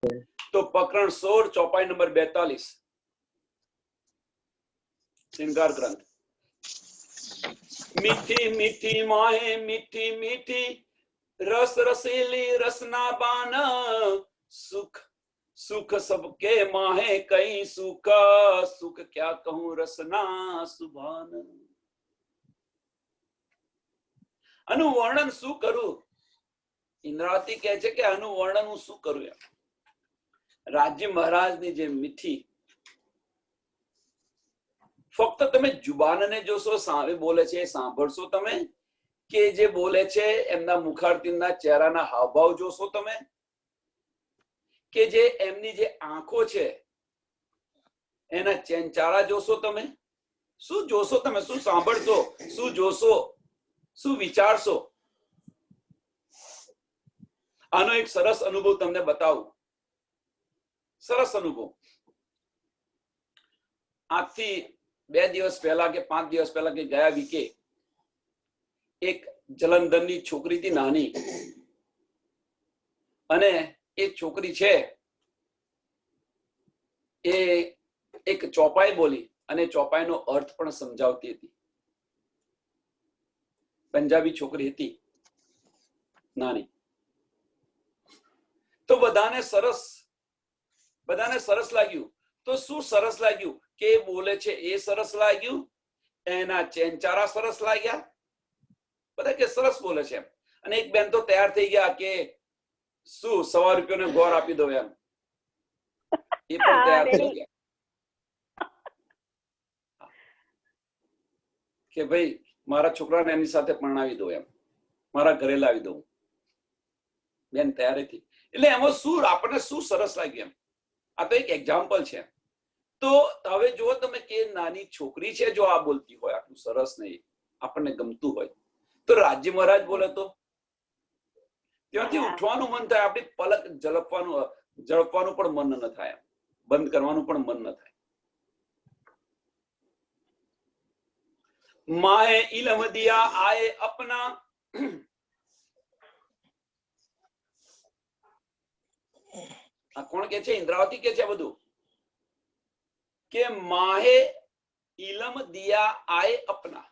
तो प्रकरण 16 चौपाई नंबर 42 श्रृंगार ग्रंथ। मीठी मीठी माहे मीठी मीठी रस रसीली रसना बान सुख सुख सबके माहे कई सुख सुख क्या कहूं रसना सुभान। આનું વર્ણન શું કરું? ઇન્દ્રાવતી કહે છે કે આનું વર્ણન હું શું કરું? રાજ્ય મહારાજની જે મીઠી, ફક્ત તમે જુબાનને જોશો, સામે બોલે છે સાંભળશો તમે, કે જે બોલે છે એમના મુખારતીના ચહેરાના હાવભાવ જોશો તમે, કે જે એમની જે આંખો છે એના ચેનચારા જોશો તમે? શું જોશો તમે? શું સાંભળશો? શું જોશો? શું વિચારશો? આનો એક સરસ અનુભવ તમને બતાવું. સરસ અનુભવ. આજથી 2 દિવસ પહેલા કે 5 દિવસ પહેલા કે ગયા વીકે એક જલંધરની છોકરી હતી, નાની, અને એ છોકરી છે એ એક ચોપાઈ બોલી અને ચોપાઈનો અર્થ પણ સમજાવતી હતી. પંજાબી છોકરી હતી, નાની. તો બધાને સરસ લાગ્યું. તો શું સરસ લાગ્યું? કે એ બોલે છે એ સરસ લાગ્યું, એના ચેનચારા સરસ લાગ્યા, બધા કે સરસ બોલે છે. અને એક બેન તો તૈયાર થઈ ગયા કે શું ₹100 ગોળ આપી દો એમ. એ પણ તૈયાર થઈ ગયા કે ભાઈ મારા છોકરાને એમની સાથે પરણાવી દો એમ, મારા ઘરે લાવી દઉં. બેન તૈયાર હતી. એટલે એમાં શું આપણને શું સરસ લાગ્યું એમ. આ તો એક એક્ઝામ્પલ છે. તો હવે જો તમે કે નાની છોકરી છે જો આ બોલતી હોય, આટલું સરસ નહીં, આપણને ગમતું હોય, તો રાજ્ય મહારાજ બોલે તો ત્યાંથી ઉઠવાનું મન થાય, આપણી પલક ઝડપવાનું પણ મન ન થાય, બંધ કરવાનું પણ મન ન થાય. માએ ઇલમ દિયા આએ અપના, આ કોણ કે છે? ઇન્દ્રાવતી કે છે બધું, કે માહે ઇલમ દિયા આએ અપના,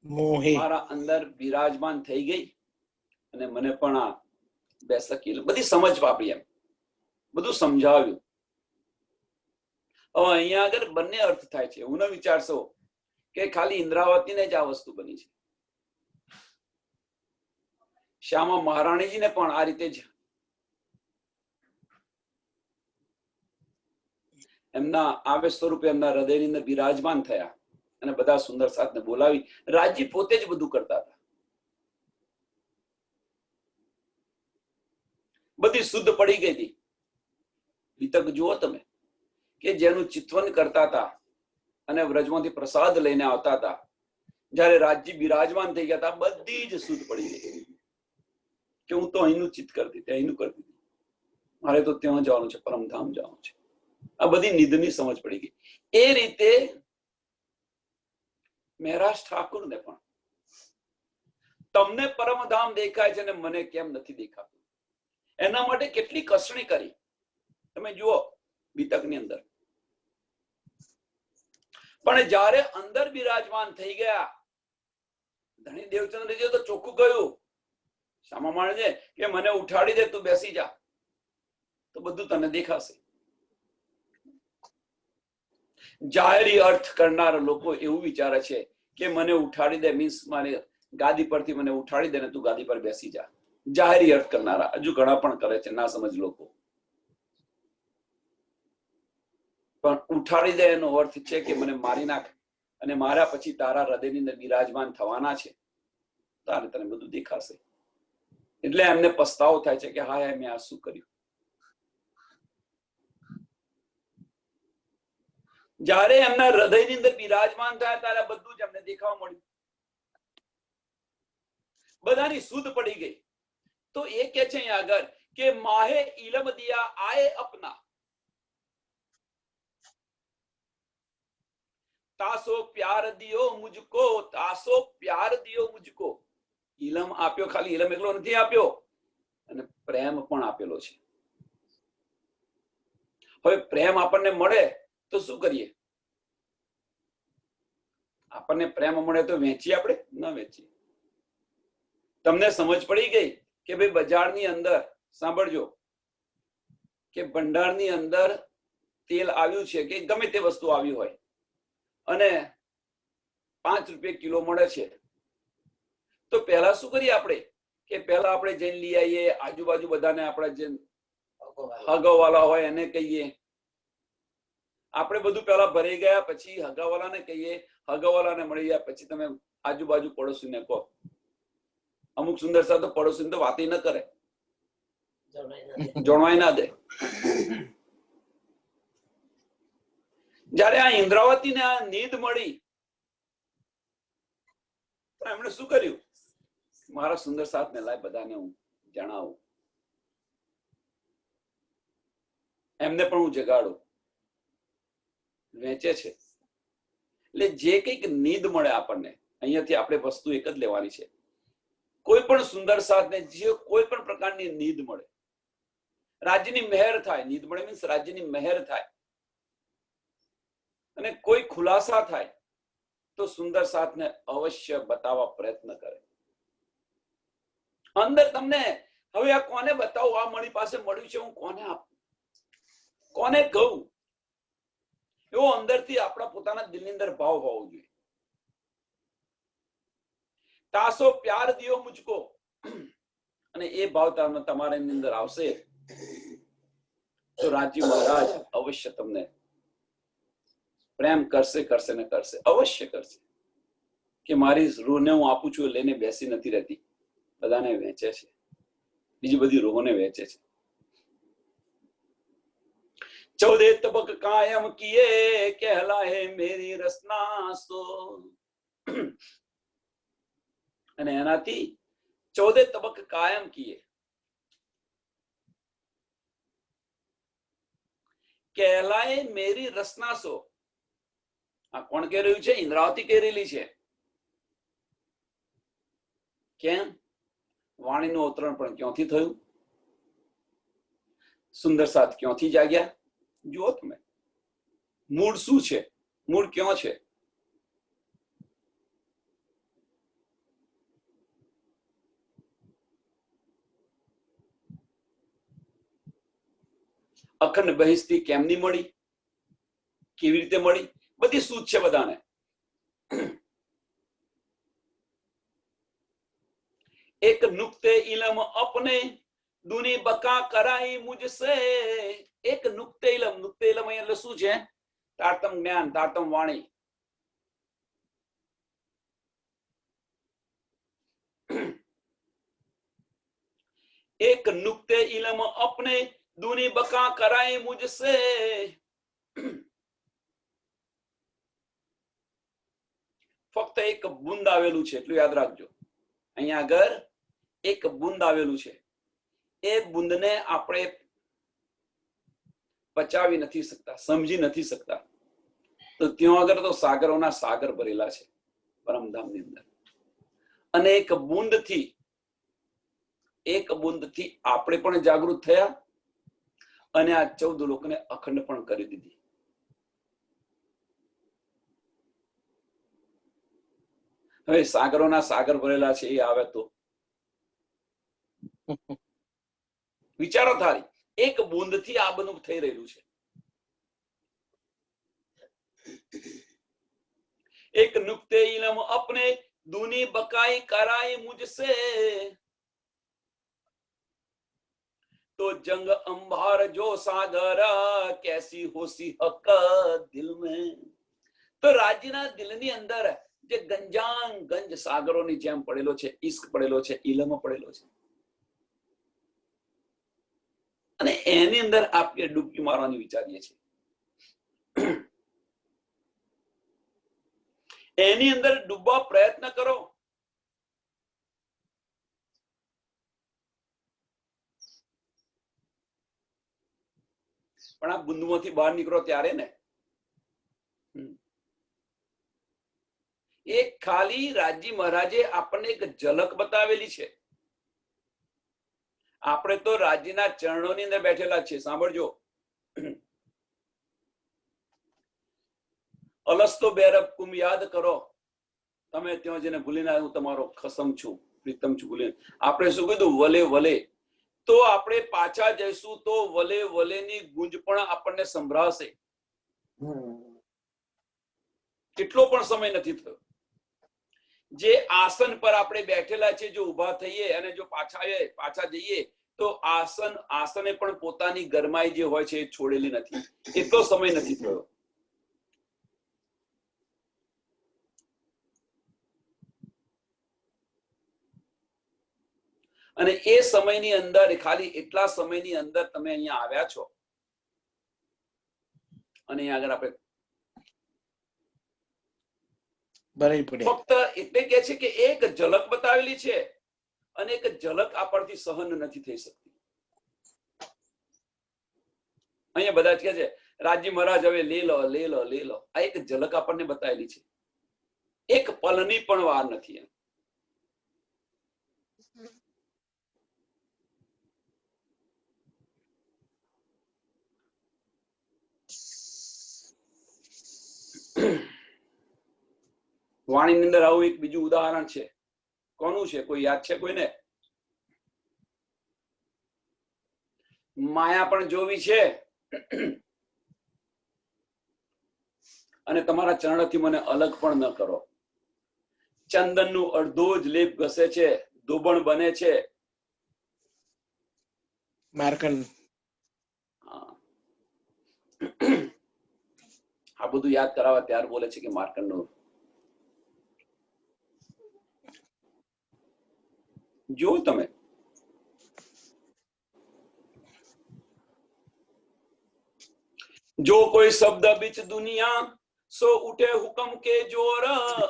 મારા અંદર બિરાજમાન થઈ ગઈ અને મને પણ આ બેસકી બધી સમજ વાપરી, એમ બધું સમજાવ્યું. હવે અહીંયા આગળ બંને અર્થ થાય છે. હું ન વિચારશો કે ખાલી ઇન્દ્રાવતીને જ આ વસ્તુ બની છે. શ્યામા મહારાણીજીને પણ આ રીતે જ એમના આવેશ સ્વરૂપે એમના હૃદયની અંદર બિરાજમાન થયા અને બધા સુંદર સાથને બોલાવી. રાજજી પોતે જ બધું કરતા હતા. બધી શુદ્ધ પડી ગઈ હતી. વિતક જુઓ તમે, કે જેનું ચિત્વન કરતા હતા અને વ્રજમાંથી પ્રસાદ લઈને આવતા હતા, જયારે રાજજી બિરાજમાન થઈ ગયા હતા, બધી જ શુદ્ધ પડી ગઈ કે હું તો અહીંનું ચિત્ત કરતી હતી, અહીંનું કરતી હતી, મારે તો ત્યાં જવાનું છે, પરમધામ જવાનું છે. આ બધી નિધની સમજ પડી ગઈ. એ રીતે મહેરાજ ઠાકુરને પણ તમને પરમધામ દેખાય છે ને મને કેમ નથી દેખાતું, એના માટે કેટલી કસણી કરી. તમે જુઓ બીતકની અંદર. પણ જયારે અંદર બિરાજમાન થઈ ગયા, ધણી દેવચંદ્રજી તો ચોખ્ખું કહ્યું શામા માણસે કે મને ઉઠાડી દે, તું બેસી જા તો બધું તને દેખાશે. જાહેરી અર્થ કરનારા લોકો એવું વિચારે છે કે મને ઉઠાડી દે મીન્સ મારે ગાદી પરથી મને ઉઠાડી દે ને તું ગાદી પર બેસી જા. જાહેરી અર્થ કરનારા હજુ ઘણા પણ કરે છે, ના સમજ લોકો. પણ ઉઠાડી દે એનો અર્થ છે કે મને મારી નાખ અને મારા પછી તારા હૃદયની અંદર બિરાજમાન થવાના છે, તારે તને બધું દેખાશે. એટલે એમને પસ્તાવો થાય છે કે હા મેં આ શું કર્યું. જયારે એમના હૃદયની અંદર બિરાજમાન થયા ત્યારે બધું જ એમને દેખાવા મળ્યું, બધાની શુદ્ધ પડી ગઈ. તો એ કે છે અહીંયા આગળ કે માહે ઇલમ દિયા આએ અપના, તાસો પ્યાર દિયો મુજકો, તાસો પ્યાર દિયો મુજકો. ઇલમ આપ્યો, ખાલી ઇલમ એકલો નથી આપ્યો, અને પ્રેમ પણ આપેલો છે. હવે પ્રેમ આપણને મળે તો શું કરીએ? આપણને પ્રેમ મળે તો વેચીએ? આપણે ના વેચીએ. તમને સમજ પડી ગઈ કે ભાઈ બજારની અંદર, સાંભળજો, કે ભંડારની અંદર તેલ આવ્યું છે કે ગમે તે વસ્તુ આવી હોય અને 5 રૂપિયા કિલો મળે છે, તો પહેલા શું કરીએ આપણે? કે પહેલા આપણે જઈને લઈ આવીએ, આજુબાજુ બધાને, આપણા જે હગાવાલા હોય એને કહીએ. આપણે બધું પહેલા ભરી ગયા પછી હગાવાલાને કહીએ, હગાવાલાને મળી ગયા પછી તમે આજુબાજુ પડોશીને કહો. અમુક સુંદર સાથે પડોશી તો વાત ન કરે, જોણવાય ના દે. જયારે આ ઇન્દ્રાવતી ને આ નીંદ મળી તો એમણે શું કર્યું? મારા સુંદર સાથ ને લાય બધાને હું જણાવું, એમને પણ હું જગાડું. વેચે છે એટલે જે કઈક નીંદ મળે આપણને, અહીંયાથી આપણે વસ્તુ એક જ લેવાની છે. કોઈ પણ સુંદર સાધને જે કોઈ પણ પ્રકારની નીંદ મળે, રાજ્યની મહેર થાય. નીંદ મળે મીન્સ રાજ્યની મહેર થાય અને કોઈ ખુલાસા થાય તો સુંદર સાથને અવશ્ય બતાવવા પ્રયત્ન કરે. અંદર તમને હવે આ કોને બતાવું? આ મારી પાસે મળ્યું છે, હું કોને આપું, કોને કહું? એવો અંદરથી આપણા પોતાના દિલની અંદર ભાવ હોવો જોઈએ. તાસો પ્યાર દિયો મુझको, અને એ ભાવ તમારા અંદર આવશે તો રાજી મહારાજ અવશ્ય તમને પ્રેમ કરશે, કરશે ને કરશે, અવશ્ય કરશે. કે મારી રૂહને હું આપું છું, લઈને બેસી નથી રહેતી, બધાને વેચે છે, બીજી બધી રૂહોને વેચે છે. 14 તબક કાયમ કિએ કહેલાહે મેરી રસના સો. અને એનાથી 14 તબક કાયમ કિએ કહેલાહે મેરી રસના સો. આ કોણ કહી રહ્યું છે? ઇન્દ્રાવતી કહી રહેલી છે. કેમ? વાણીનું અવતરણ પણ ક્યાંથી થયું? સુંદર સાથ ક્યાંથી જાગ્યા? જુઓ તમે, મૂળ શું છે? મૂળ ક્યાં છે? અખંડ બહિસ્તી કેમની મળી? કેવી રીતે મળી? બધી સૂઝ છે બધાને. એક નુક્તે ઇલમ અપને દુની બકા કરાઈ મુજસે. એક નુક્તે ઇલમ. નુક્તે ઇલમ એટલે શું છે? તારતમ જ્ઞાન, તારતમ વાણી. એક નુક્તે ઇલમ અપને દુની બકા કરાઈ મુજસે. ફક્ત એક બુંદ આવેલું છે, એટલું યાદ રાખજો. અહીંયા આગળ એક બુંદ આવેલું છે. એ બુંદને આપણે પચાવી નથી શકતા, સમજી નથી શકતા. તો ત્યાં આગળ તો સાગરોના સાગર ભરેલા છે પરમધામની અંદર. અને એક બુંદથી આપણે પણ જાગૃત થયા અને આ 14 લોકોને અખંડ પણ કરી દીધી. હવે સાગરોના સાગર ભરેલા છે, એ આવે તો વિચારો થારી. એક બુંદથી આ બધું થઈ રહેલું છે. એક નુક્તે ઇલમ અપને દુની બકાઈ કરાઈ મુજસે. તો જંગ અંબાર જો સાગર કેસી હોસી હક દિલ મેં. તો રાજ્યના દિલની અંદર જે ગંજાંગ ગંજ સાગરોની જેમ પડેલો છે, ઇશ્ક પડેલો છે, ઇલમ પડેલો છે. અને એની અંદર આપણે ડૂબકી મારવાની વિચારીએ છીએ. એની અંદર ડૂબવા પ્રયત્ન કરો. પણ આ બુંદમાંથી બહાર નીકળો ત્યારે ને. એક ખાલી રાજી મહારાજે આપણને એક ઝલક બતાવેલી છે. આપણે તો રાજ્યના ચરણોની અંદર બેઠેલા છે. સાંભળજો, અલસ્તો બેરબકુમ યાદ કરો. તમે ત્યાં જેને ભૂલીને હું તમારો ખસમ છું, પ્રીતમ છું ભૂલીને. આપણે શું કીધું? વલે વલે. તો આપણે પાછા જઈશું તો વલે વલેની ગુંજ પણ આપણને સંભળાશે. કેટલો પણ સમય નથી થયો. જે આસન પર આપણે બેઠેલા છે, જો ઉભા થઈએ અને જો પાછા જઈએ તો આસને પણ પોતાની ગરમાઈ જે હોય છે એ છોડેલી નથી. એટલો સમય નથી થયો. અને એ સમયની અંદર, ખાલી એટલા સમયની અંદર તમે અહીંયા આવ્યા છો. અને અહીંયા આગળ આપણે ફક્ત એટલે કે છે કે એક ઝલક બતાવેલી છે અને એક ઝલક આપણથી સહન નથી થઈ શકતી. અહીંયા બધા જ કહે છે રાજી મહારાજ હવે લે લો લે લો લે લો. આ એક ઝલક આપણને બતાવેલી છે. એક પલની પણ વાર નથી. વાણીની અંદર આવું એક બીજું ઉદાહરણ છે. કોનું છે? કોઈ યાદ છે કોઈને? માયા પણ જોવી છે અને તમારા ચરણથી મને અલગ પણ ન કરો. ચંદનનું અડધો જ લેપ ઘસે છે, ધોબણ બને છે. માર્કંડ આ બધું યાદ કરાવવા ત્યાર બોલે છે કે માર્કંડનું જો તમે જો કોઈ શબ્દ બીચ દુનિયા સો ઉઠે હુકમ કે જોર.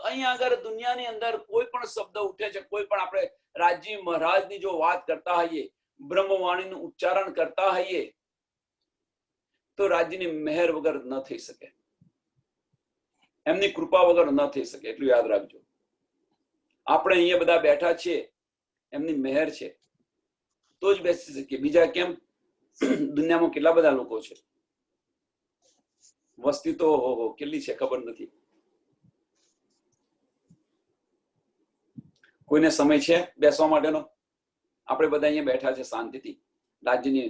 અહીંયા આગળ દુનિયાની અંદર કોઈ પણ શબ્દ ઉઠે છે, કોઈ પણ આપણે રાજી મહારાજની જો વાત કરતા હોઈએ, બ્રહ્મવાણીનું ઉચ્ચારણ કરતા હોઈએ તો રાજ્યની મહેર વગર ન થઈ શકે, એમની કૃપા વગર ન થઈ શકે. એટલું યાદ રાખજો. આપણે અહીંયા બધા બેઠા છીએ, એમની મહેર છે તો જ બેસી શકીએ. બીજા કેમ? દુનિયામાં કેટલા બધા લોકો છે, વસ્તી તો કેટલી છે ખબર નથી. કોઈને સમય છે બેસવા માટેનો? આપણે બધા અહીંયા બેઠા છે શાંતિથી, રાજ્યની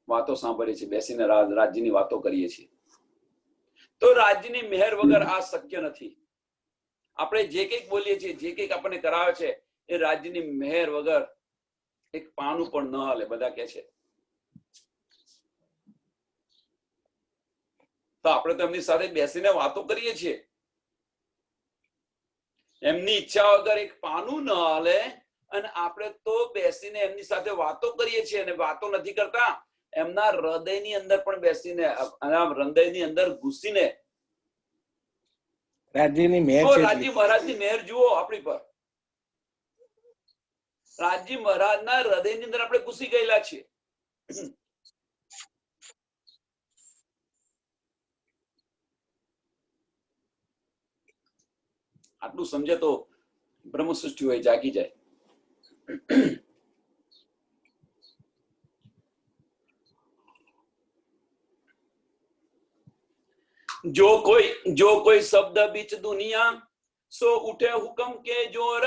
વાતો સાંભળીએ છીએ, બેસીને રાજ્યની વાતો કરીએ છીએ. તો રાજ્યની મહેર વગર આ શક્ય નથી. આપણે જે કંઈક બોલીએ છીએ, જે કંઈક આપણને કરાવે છે, એ રાજ્યની મહેર વગર એક પાનું પણ ન હાલે. બધા કે છે તો આપણે તો એમની સાથે બેસીને વાતો કરીએ છીએ. એમની ઈચ્છા વગર એક પાનું ન હાલે અને આપણે તો બેસીને એમની સાથે વાતો કરીએ છીએ. અને વાતો નથી કરતા, એમના હૃદયની અંદર પણ બેસીને, હૃદયની અંદર ઘૂસીને રાજ્યની મહેર છે. રાજી મહારાજની મહેર જુઓ આપણી પર. રાજી મહારાજના હૃદયની અંદર આપણે ઘૂસી ગયેલા છીએ. આટલું સમજે તો બ્રહ્મ સૃષ્ટિ હોય જાગી જાય. જો કોઈ શબ્દ બીચ દુનિયા સો ઉઠે હુકમ કે જોર.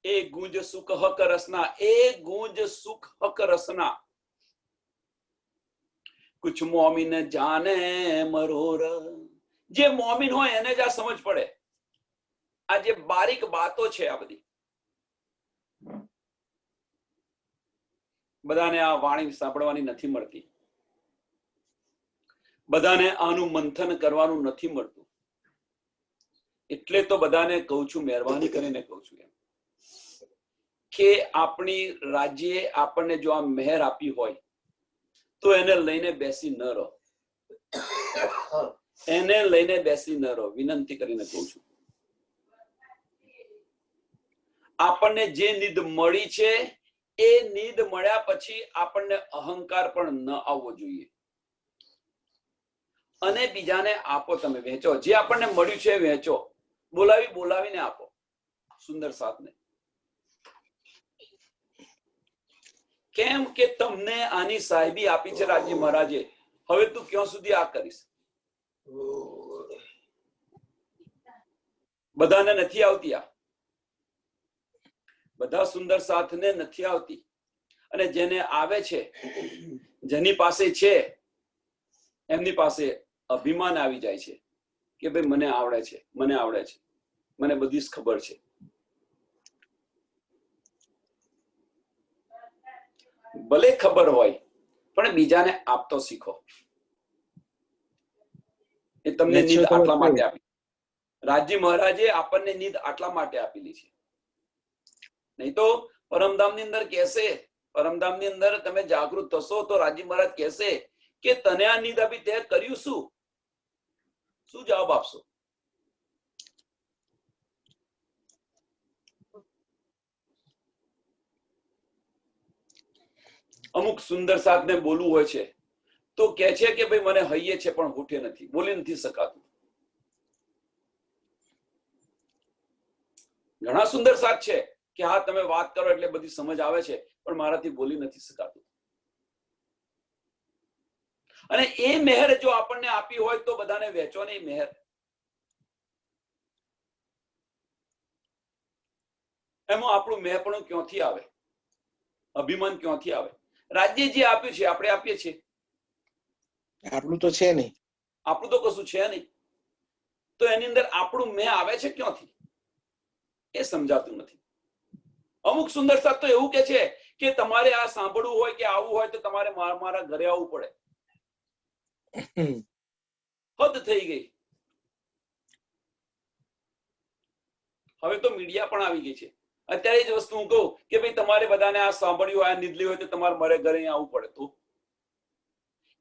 એ ગુંજ સુખ હક રસના, એ ગુંજ સુખ હક રસના. કુછ મોમિન જાને મરોર. જે મોમિન હોય એને જ આ સમજ પડે. આ જે બારીક બાતો છે, આ બધી બધાને આ વાણી સાંભળવાની નથી મળતી. બધાને આનું મંથન કરવાનું નથી મળતું. એટલે તો બધાને કહું છું, મહેરબાની કરીને કહું છું એમ કે આપણી રાજ્યે આપણને જો આ મહેર આપી હોય તો એને લઈને બેસી ન રહો. એને લઈને બેસી ન રહો. વિનંતી કરીને કહું છું. આપણને જે નિધ મળી છે એ નિધ મળ્યા પછી આપણને અહંકાર પણ ન આવવો જોઈએ. અને બીજાને આપો. તમે વહેંચો. જે આપણને મળ્યું છે વહેંચો. બોલાવીને આપો સુંદર સાથને. કેમ કે તમને આની સાહેબી આપી છે રાજ્ય મહારાજે. હવે તું ક્યાં સુધી આ કરીશ? બધાને નથી આવતી આ, બધા સુંદર સાથને નથી આવતી, અને જેને આવે છે, જેની પાસે છે, એમની પાસે અભિમાન આવી જાય છે કે ભાઈ મને આવડે છે, મને આવડે છે, મને બધી જ ખબર છે. ભલે ખબર હોય પણ બીજાને આપતો શીખો. એ તમને નીંદ આટલા માટે આપી, રાજજી મહારાજે આપણને નીંદ આટલા માટે આપેલી છે. નહીં તો પરમધામની અંદર કહેશે, પરમધામની અંદર તમે જાગૃત થશો તો રાજજી મહારાજ કહેશે કે તને આ નીંદ આપી તે કર્યું શું? શું જવાબ આપશો? અમુક સુંદર સાથને બોલવું હોય છે તો કે છે કે ભાઈ મને હૈયે છે પણ હોઠે નથી, બોલી નથી શકાતું. ઘણા સુંદર સાથ છે કે હા તમે વાત કરો એટલે બધી સમજ આવે છે પણ મારાથી બોલી નથી શકાતું. અને એ મહેર જો આપણને આપી હોય તો બધાને વહેંચો ને. મહેર એમાં આપણું મેં ક્યાંથી આવે, અભિમાન ક્યાંથી આવે? રાજ્ય જે આપ્યું છે આપણે આપીએ છીએ, આપણું તો છે નહીં, આપણું તો કશું છે નહીં, તો એની અંદર આપણું મેં આવે છે ક્યાંથી એ સમજાતું નથી. અમુક સુંદર સાથ તો એવું કે છે કે તમારે આ સાંભળવું હોય કે આવવું હોય તો તમારે મારા ઘરે આવવું પડે. હદ થઈ ગઈ. હવે તો મીડિયા પણ આવી ગઈ છે. અત્યારે જ વસ્તુ હું કહું કે ભાઈ તમારે બધાને આ સાંભળ્યું હોય, આ નીંદલી હોય તો તમારે મારે ઘરે આવવું પડે. તો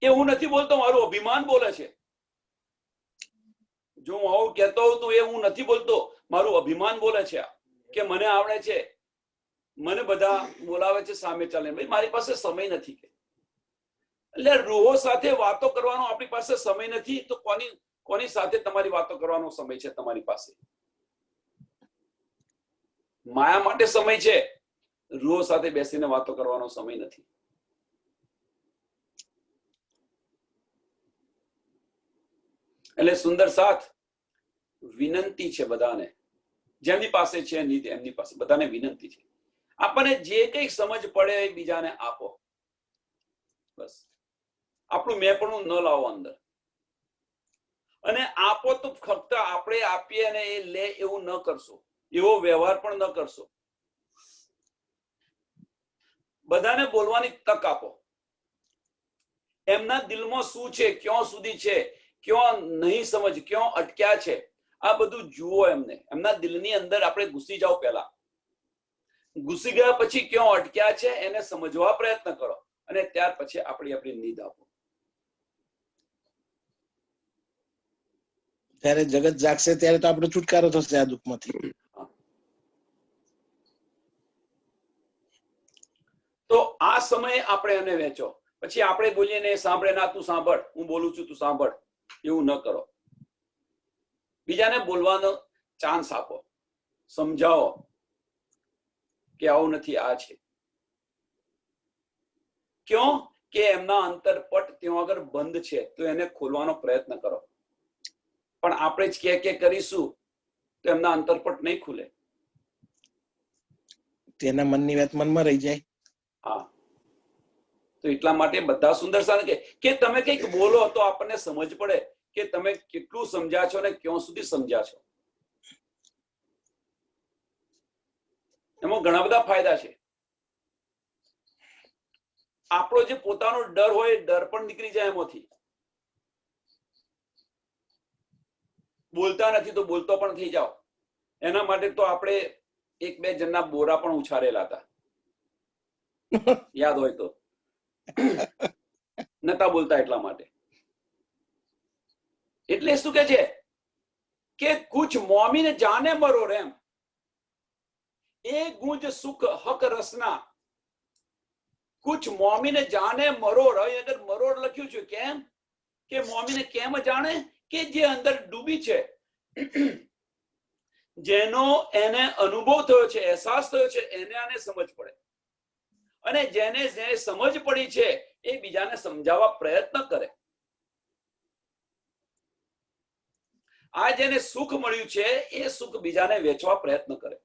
એ હું નથી બોલતો, મારું અભિમાન બોલે છે. જો હું આવું કહેતો હોઉં તો એ હું નથી બોલતો, મારું અભિમાન બોલે છે કે મને આવડે છે, મને બધા બોલાવે છે સામે ચાલે. ભાઈ મારી પાસે સમય નથી. એટલે રૂહો સાથે વાતો કરવાનો આપણી પાસે સમય નથી તો કોની સાથે તમારી વાતો કરવાનો સમય છે તમારી પાસે? માયા માટે સમય છે, રૂહો સાથે બેસીને વાતો કરવાનો સમય નથી. એટલે સુંદર સાથ વિનંતી છે બધાને, જેમની પાસે છે નિધિ એમની પાસે બધાને વિનંતી છે, આપણને જે કઈ સમજ પડે એ બીજાને આપો. બસ આપણું મેં પણ ન લાવો અંદર. અને આપો તો ફક્ત આપણે આપીએ અને એ લે એવું ન કરશો, એવો વ્યવહાર પણ ન કરશો. બધાને બોલવાની તક આપો. એમના દિલમાં શું છે, ક્યાં સુધી છે, ક્યાં નહીં સમજ, ક્યાં અટક્યા છે, આ બધું જુઓ. એમના દિલની અંદર આપણે ઘૂસી જાઓ. પહેલા ઘૂસી ગયા પછી ક્યાં અટક્યા છે એને સમજવા પ્રયત્ન કરો અને ત્યાર પછી આપણી નીંદ આપો. ત્યારે જગત જાગશે ત્યારે તો આપણો છુટકારો થશે આ દુઃખમાંથી. તો આ સમયે આપણે એને વહેંચો. પછી આપણે બોલીએ ને સાંભળે ના, તું સાંભળ, હું બોલું છું તું સાંભળ, એવું ન કરો. બીજાને બોલવાનો ચાન્સ આપો, સમજાવો કે આવું નથી, આ છે. ક્यों કે એમના અંતરપટ ત્યાં આગળ બંધ છે તો એને ખોલવાનો પ્રયત્ન કરો. પણ આપણે જ કે કરીશું તો એમના અંતરપટ નહીં ખુલે. તેના મનની વાત મનમાં રહી જાય. હા, તો એટલા માટે બધા સુંદર સાથ કે તમે કંઈક બોલો તો આપણને સમજ પડે કે તમે કેટલું સમજ્યા છો અને ક્યાં સુધી સમજ્યા છો. એમાં ઘણા બધા ફાયદા છે. આપણો જે પોતાનો ડર હોય એ ડર પણ નીકળી જાય એમાંથી. બોલતા નથી તો બોલતો પણ થઈ જાઓ. એના માટે તો આપણે 1-2 જણના બોરા પણ ઉછારેલા હતા, યાદ હોય તો. નતા બોલતા એટલા માટે. એટલે શું કે છે કે કુછ મોમીન જાને મરોર, એમ એ ગુંજ સુખ હક રસના, કુછ મોમીને જાને મરોર. અગર મરોર લખ્યું છે કેમ કે મોમીને કેમ જાણે કે જે અંદર ડૂબી છે, જેનો એને અનુભવ થયો છે, અહેસાસ થયો છે, એને આને સમજ પડે. અને જેને સમજ પડી છે એ બીજાને સમજાવવા પ્રયત્ન કરે. આ જેને સુખ મળ્યું છે એ સુખ બીજાને વેચવા પ્રયત્ન કરે.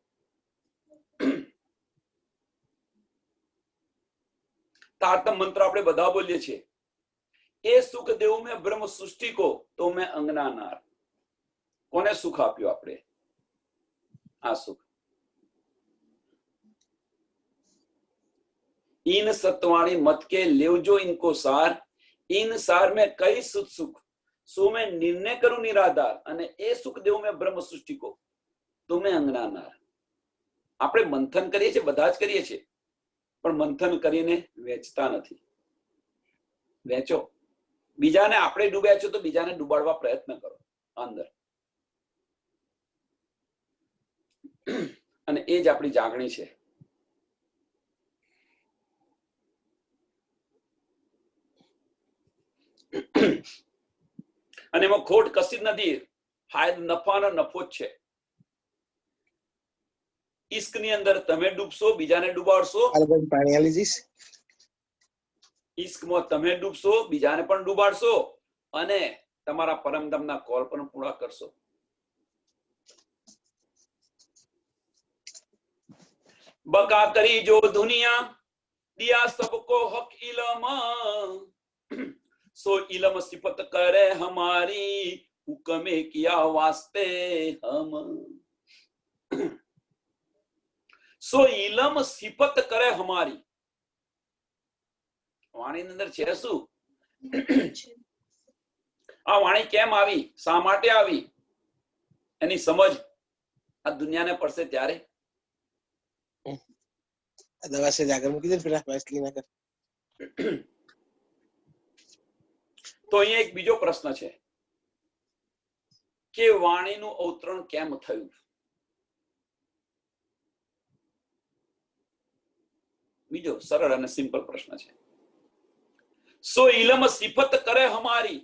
તારતમ મંત્ર આપણે બધા બોલીએ છીએ, એ સુખ દેવું મેં બ્રહ્મ સૃષ્ટિ કો તો મેં અંગના નાર. કોને સુખ આપ્યું આપણે? આ સુખ. इन सत्वाणी मत के लेवजो इनको सार, इन सार में कई सुख सुख सो मैं निर्णय करूं निराधार, અને એ સુખ દેવું મેં બ્રહ્મ સૃષ્ટિ કો તો મેં અંગના નાર. આપણે મંથન કરીએ છીએ, બધા જ કરીએ છીએ, પણ મંથન કરીને વેચતા નથી. વેચો. બીજાને આપણે ડૂબ્યા છો તો બીજાને ડૂબાડવા પ્રયત્ન કરો અંદર, અને એ જ આપણી જાગણી છે. અને એમાં ખોટ કશી જ નથી. ફાયદો નફાનો નફો જ છે. ઈશ્કની અંદર તમે ડૂબશો, બીજાને ડૂબાડશો. પાણી આલી જઈશ. ઈશ્કમાં તમે ડૂબશો, બીજાને પણ ડૂબાડશો, અને તમારા પરમધામના કોલ પણ પૂરા કરશો. બકા કરી જો દુનિયા દિયા સબકો હક ઇલમ, सो इलम सिफत करे हमारी हुक्मे किया वास्ते हम. सो इलम सिफत करे हमारी. વાણીની અંદર છે શું? આ વાણી કેમ આવી, શા માટે આવી, એની સમજ આ દુનિયાને પડશે ત્યારે. દવા સે જાગર મૂકી દે પેલા વાસલી ના કર. તો અહીંયા એક બીજો પ્રશ્ન છે કે વાણીનું અવતરણ કેમ થયું? બીજો સરળ અને સિમ્પલ પ્રશ્ન છે. સો ઇલમ સિફત કરે હમારી.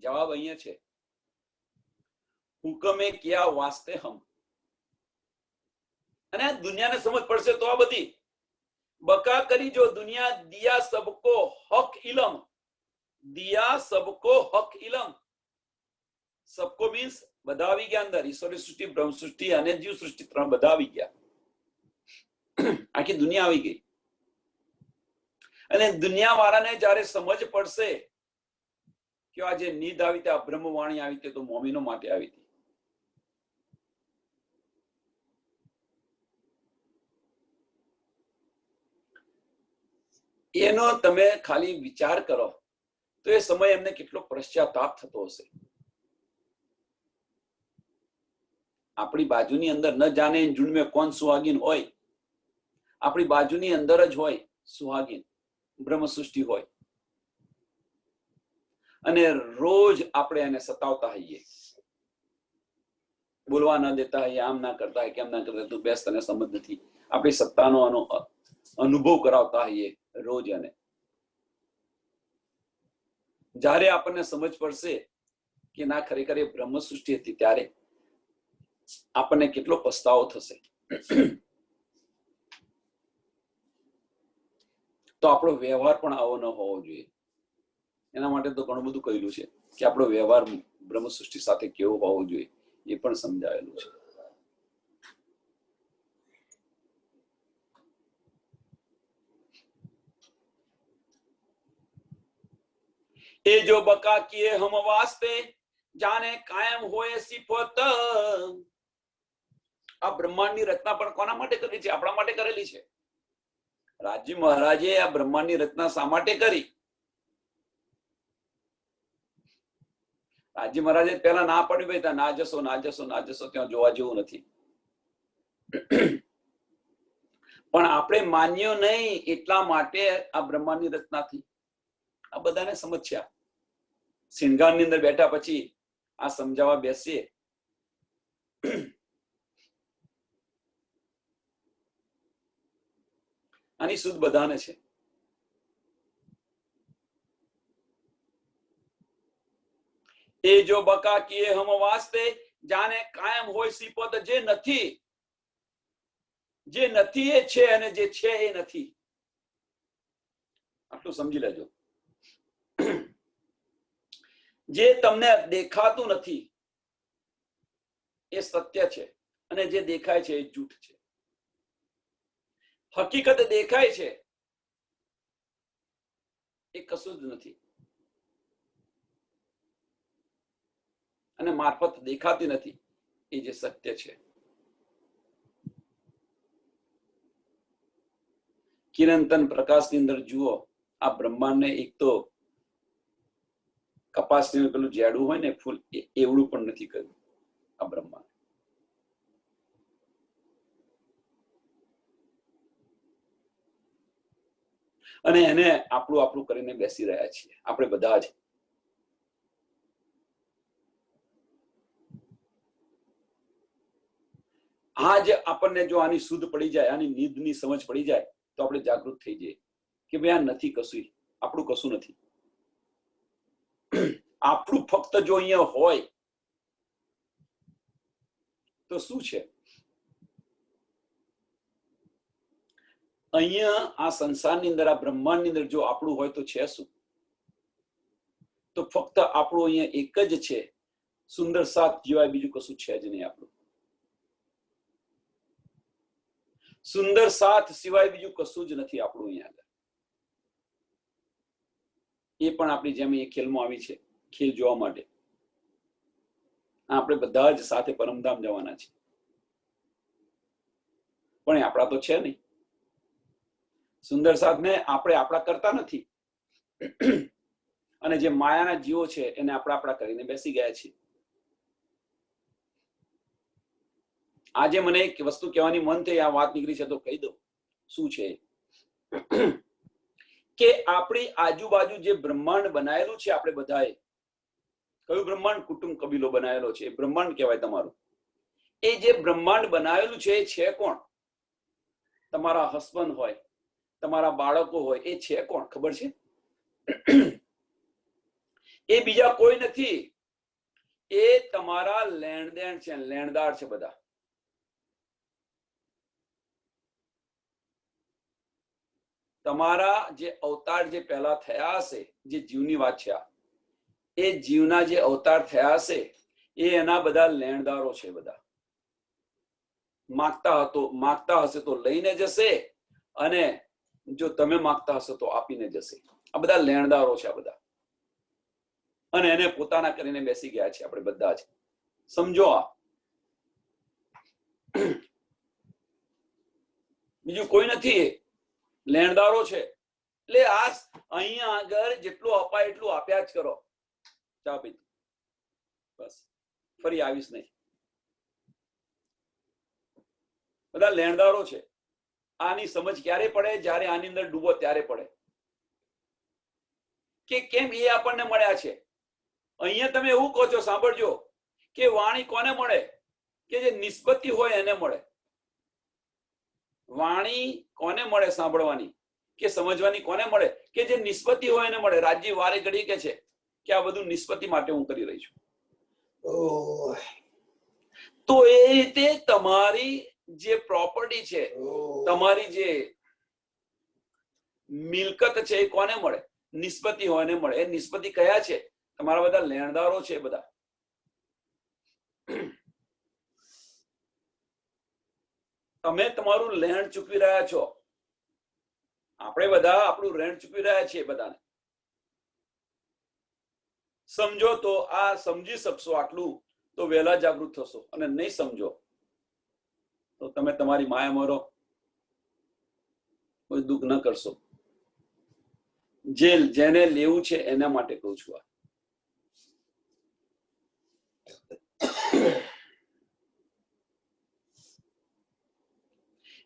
જવાબ અહીંયા છે, હુકમે કિયા વાસ્તે હમ. અને આ દુનિયાને સમજ પડશે તો આ બધી બકા કરી જો દુનિયા દિયા સબકો હક ઇલમ. દિયા સબકો હક ઇલમ. સબકો મીન્સ બધા આવી ગયા અંદર. ઈશ્વરી સૃષ્ટિ, બ્રહ્મ સૃષ્ટિ અને જીવ સૃષ્ટિ ત્રણ બધા આવી ગયા. આખી દુનિયા આવી ગઈ. અને દુનિયા વાળાને જયારે સમજ પડશે કે આ જે નીંદ આવી તે આ બ્રહ્મવાણી આવી તે તો મોમીનો માટે આવી હતી. એનો તમે ખાલી વિચાર કરો તો એ સમય એમને કેટલો પશ્ચાતાપ થતો હશે. આપણી બાજુની અંદર ન જાને ઝુંડ મેં કોણ સુહાગીન હોય, આપણી બાજુની અંદર જ હોય સુહાગીન, બ્રહ્મ સૃષ્ટિ હોય, અને રોજ આપણે એને સતાવતા હોઈએ, બોલવા ન દેતા હોઈએ, આમ ના કરતા હોય, કેમ ના કરતા, તું બેસ, તને સમજ નથી, આપણી સત્તાનો અનુભવ કરાવતા હોઈએ રોજ. એને જ્યારે આપણને સમજ પડશે કે ના ખરેખર એ બ્રહ્મ સૃષ્ટિ હતી ત્યારે આપણને કેટલો પસ્તાવો થશે. તો આપણો વ્યવહાર પણ આવો ન હોવો જોઈએ. એના માટે તો ઘણું બધું કહેલું છે કે આપણો વ્યવહાર બ્રહ્મ સૃષ્ટિ સાથે કેવો હોવો જોઈએ એ પણ સમજાવેલું છે. એ જો બકા કિએ હમ વાસ્તે જાને કાયમ હોય સિફત. આ બ્રહ્માંડની રચના પણ કોના માટે કરી છે? આપણા માટે કરેલી છે. રાજી મહારાજે આ બ્રહ્માંડની રચના શા માટે કરી? રાજી મહારાજે પેલા ના પડી, ભાઈ ના જશો, ના જશો, ના જશો, ત્યાં જોવા જેવું નથી. પણ આપણે માન્યો નહીં એટલા માટે આ બ્રહ્માંડની રચના થઈ. આ બધાને સમસ્યા. સિંગારની અંદર બેઠા પછી આ સમજાવવા બેસીએ આની સુધ બધાને છે. એ જો બકા કિએ હમ વાસ્તે જાને કાયમ હોય સિફત. જે નથી એ છે અને જે છે એ નથી. આટલું સમજી લેજો. જે તમને દેખાતું નથી એ સત્ય છે, અને જે દેખાય છે એ જૂઠ છે. હકીકત દેખાય છે એ કશું જ નથી, અને મારફત દેખાતી નથી એ જે સત્ય છે. કિરણતન પ્રકાશની અંદર જુઓ, આ બ્રહ્માંડને એક તો કપાસનું પેલું જેડું હોય ને ફૂલ, એવડું પણ નથી કર્યું આ બ્રહ્માંડ. અને એને આપણું આપણું કરીને બેસી રહ્યા છીએ આપણે બધા જ. આજ આપણને જો આની શુદ્ધ પડી જાય, આની નિધની સમજ પડી જાય, તો આપણે જાગૃત થઈ જઈએ કે ભાઈ આ નથી કશું, આપણું કશું નથી. આપણું ફક્ત જો અહીંયા હોય તો શું છે? અહીંયા આ સંસારની અંદર, આ બ્રહ્માંડની અંદર જો આપણું હોય તો છે શું? તો ફક્ત આપણું અહીંયા એક જ છે, સુંદર સાથ સિવાય બીજું કશું છે જ નહીં. આપણું સુંદર સાથ સિવાય બીજું કશું જ નથી આપણું અહીંયા. એ પણ આપણી જેમ એ ખેલમાં આવી છે, ખેલ જોવા માટે. આપણે બધા જ સાથે પરમધામ જવાના છે, પણ એ આપણા તો છે નહીં. સુંદર સાધને આપણે આપણા કરતા નથી, અને જે માયાના જીવો છે એને આપણા કરીને બેસી ગયા છે. આજે મને એક વસ્તુ કહેવાની મન થઈ, આ વાત નીકળી છે તો કહી દઉં. શું છે કે આપણી આજુબાજુ જે બ્રહ્માંડ બનાયેલું છે, આપણે બધાએ કયું બ્રહ્માંડ? કુટુંબ કબીલો બનાવેલો છે, એ બ્રહ્માંડ કહેવાય તમારું. એ જે બ્રહ્માંડ બનાવેલું છે એ છે કોણ? તમારા હસબન્ડ હોય, તમારા બાળકો હોય, એ છે કોણ ખબર છે? એ બીજા કોઈ નથી, એ તમારા લેણદેણ છે, લેણદાર છે બધા. તમારા જે અવતાર જે પહેલા થયા હશે, જે જીવની વાત છે, એ જીવના જે અવતાર થયા હશે એ એના બધા લેણદારો છે. બધા માગતા હશે તો લઈને જશે, અને જો તમે માગતા હશો તો આપીને જશે. આ બધા લેણદારો છે આ બધા, અને એને પોતાના કરીને બેસી ગયા છે આપણે બધા જ. સમજો, આ બીજું કોઈ નથી, લેણદારો છે. એટલે આ અહીંયા આગળ જેટલું અપાય એટલું આપ્યા જ કરો. ચા પી, બસ, ફરી આવીશ નહીં. બધા લેણદારો છે. આની સમજ ક્યારે પડે? જ્યારે આની અંદર ડૂબો ત્યારે પડે કે કેમ એ આપણને મળ્યા છે. અહીંયા તમે એવું કહો છો, સાંભળજો, કે વાણી કોને મળે? કે જે નિસ્બતી હોય એને મળે. વાણી કોને મળે સાંભળવાની કે સમજવાની? કોને મળે? કે જે નિસ્બતી હોય એને મળે. રાજ્ય વારે ઘડી કે છે કે આ બધું નિસ્બતી માટે હું કરી રહી છું. તો એ રીતે તમારી જે પ્રોપર્ટી છે, તમારી જે મિલકત છે, એ કોને મળે? નિસ્બતી હોય ને મળે. એ નિસ્બતી કયા છે? તમારા બધા લેણદારો છે. બધા તમે તમારું લેણ ચૂકવી રહ્યા છો. આપણે બધા આપણું રેન્ટ ચૂકવી રહ્યા છીએ. બધાને સમજો તો આ સમજી શકશો આટલું, તો વહેલા જાગૃત થશો. અને નહીં સમજો તો તમે તમારી માયા મરો, કોઈ દુઃખ ન કરશો. જેને લેવું છે એના માટે કહું છું.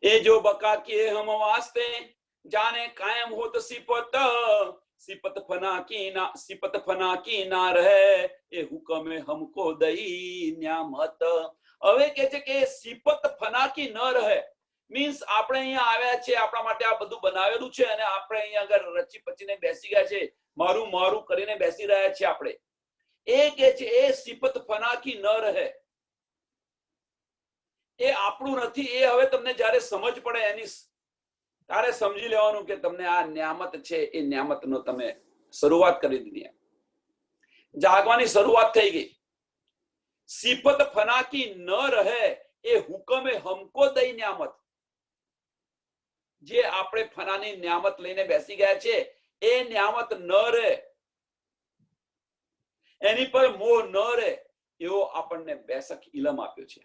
એ જો બકા કે હમ વાસ્તે जाने कायम हो तो सिपत फना की ना रहे એ હુકમે હમકો દઈ ન્યામત. હવે કે છે કે સિપત ફનાકી ન રહે, મીન્સ આપણે અહીંયા આવ્યા છે, આપણા માટે આ બધું બનાવેલું છે, અને આપણે અહીંયા આગળ રચી પચીને બેસી ગયા છે, મારું મારું કરીને બેસી રહ્યા છે આપણે. એ કે છે એ સિપત ફનાકી ન રહે, એ આપણું નથી. એ હવે તમને જયારે સમજ પડે એની તારે સમજી લેવાનું કે તમને આ ન્યામત છે, એ ન્યામતનો તમે શરૂઆત કરી દીધી. જાગવાની શરૂઆત થઈ ગઈ. સિફત ફના કી ન રહે એ હુકમે હમકો દઈ ન્યામત. જે આપણે ફનાની ન્યામત લઈને બેસી ગયા છે એ ન્યામત ન રહે, એની પર મોહ ન રહે, એવો આપણને બેસક ઇલમ આપ્યો છે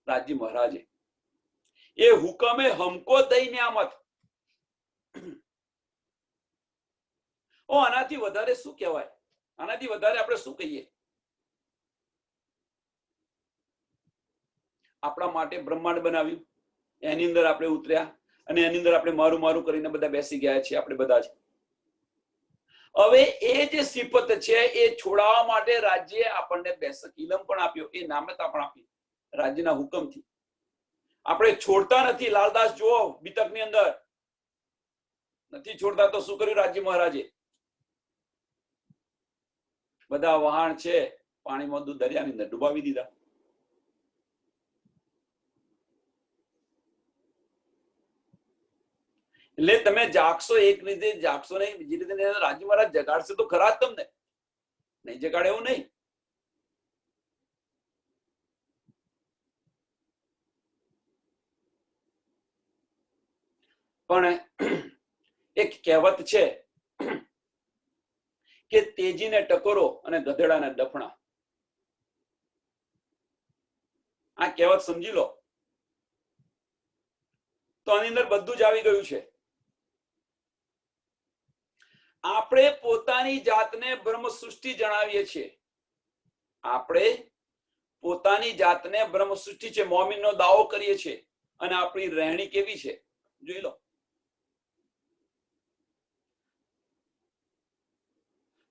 રાજજી મહારાજે. એ હુકમે હમકો દઈ ન્યામત. આનાથી વધારે શું કહેવાય? આનાથી વધારે આપણે શું કહીએ? આપણા માટે બ્રહ્માંડ બનાવ્યું, એની અંદર આપણે ઉતર્યા અને એની અંદર આપણે મારું મારું કરીને બધા બેસી ગયા છીએ આપણે બધા જ. હવે એ જે સિફત છે એ છોડાવવા માટે રાજ્યે આપણને બેસક ઇલમ પણ આપ્યો, એ નામતા પણ આપી રાજ્યના હુકમથી. આપણે છોડતા નથી. લાલદાસ જુઓ બીતકની અંદર નથી છોડતા તો શું કર્યું રાજ્ય મહારાજે? બધા વહાણ છે પાણીમાં દરિયાની અંદર ડુબાવી દીધા. એટલે તમે જાગશો એક રીતે, જાગશો નહીં બીજી રીતે. રાજ્ય મહારાજ જગાડશે તો ખરા જ તમને, નહીં જગાડે એવું નહીં. પણ એક કહેવત છે કે તેજીને ટકોરો અને ગધેડાને ડફણા. આ કહેવત સમજી લો તો આની અંદર બધું જ આવી ગયું છે. આપણે પોતાની જાતને બ્રહ્મ સૃષ્ટિ જણાવીએ છીએ. આપણે પોતાની જાતને બ્રહ્મ સૃષ્ટિ છે મોમીનનો દાવો કરીએ છીએ, અને આપણી રહેણી કેવી છે જોઈ લો.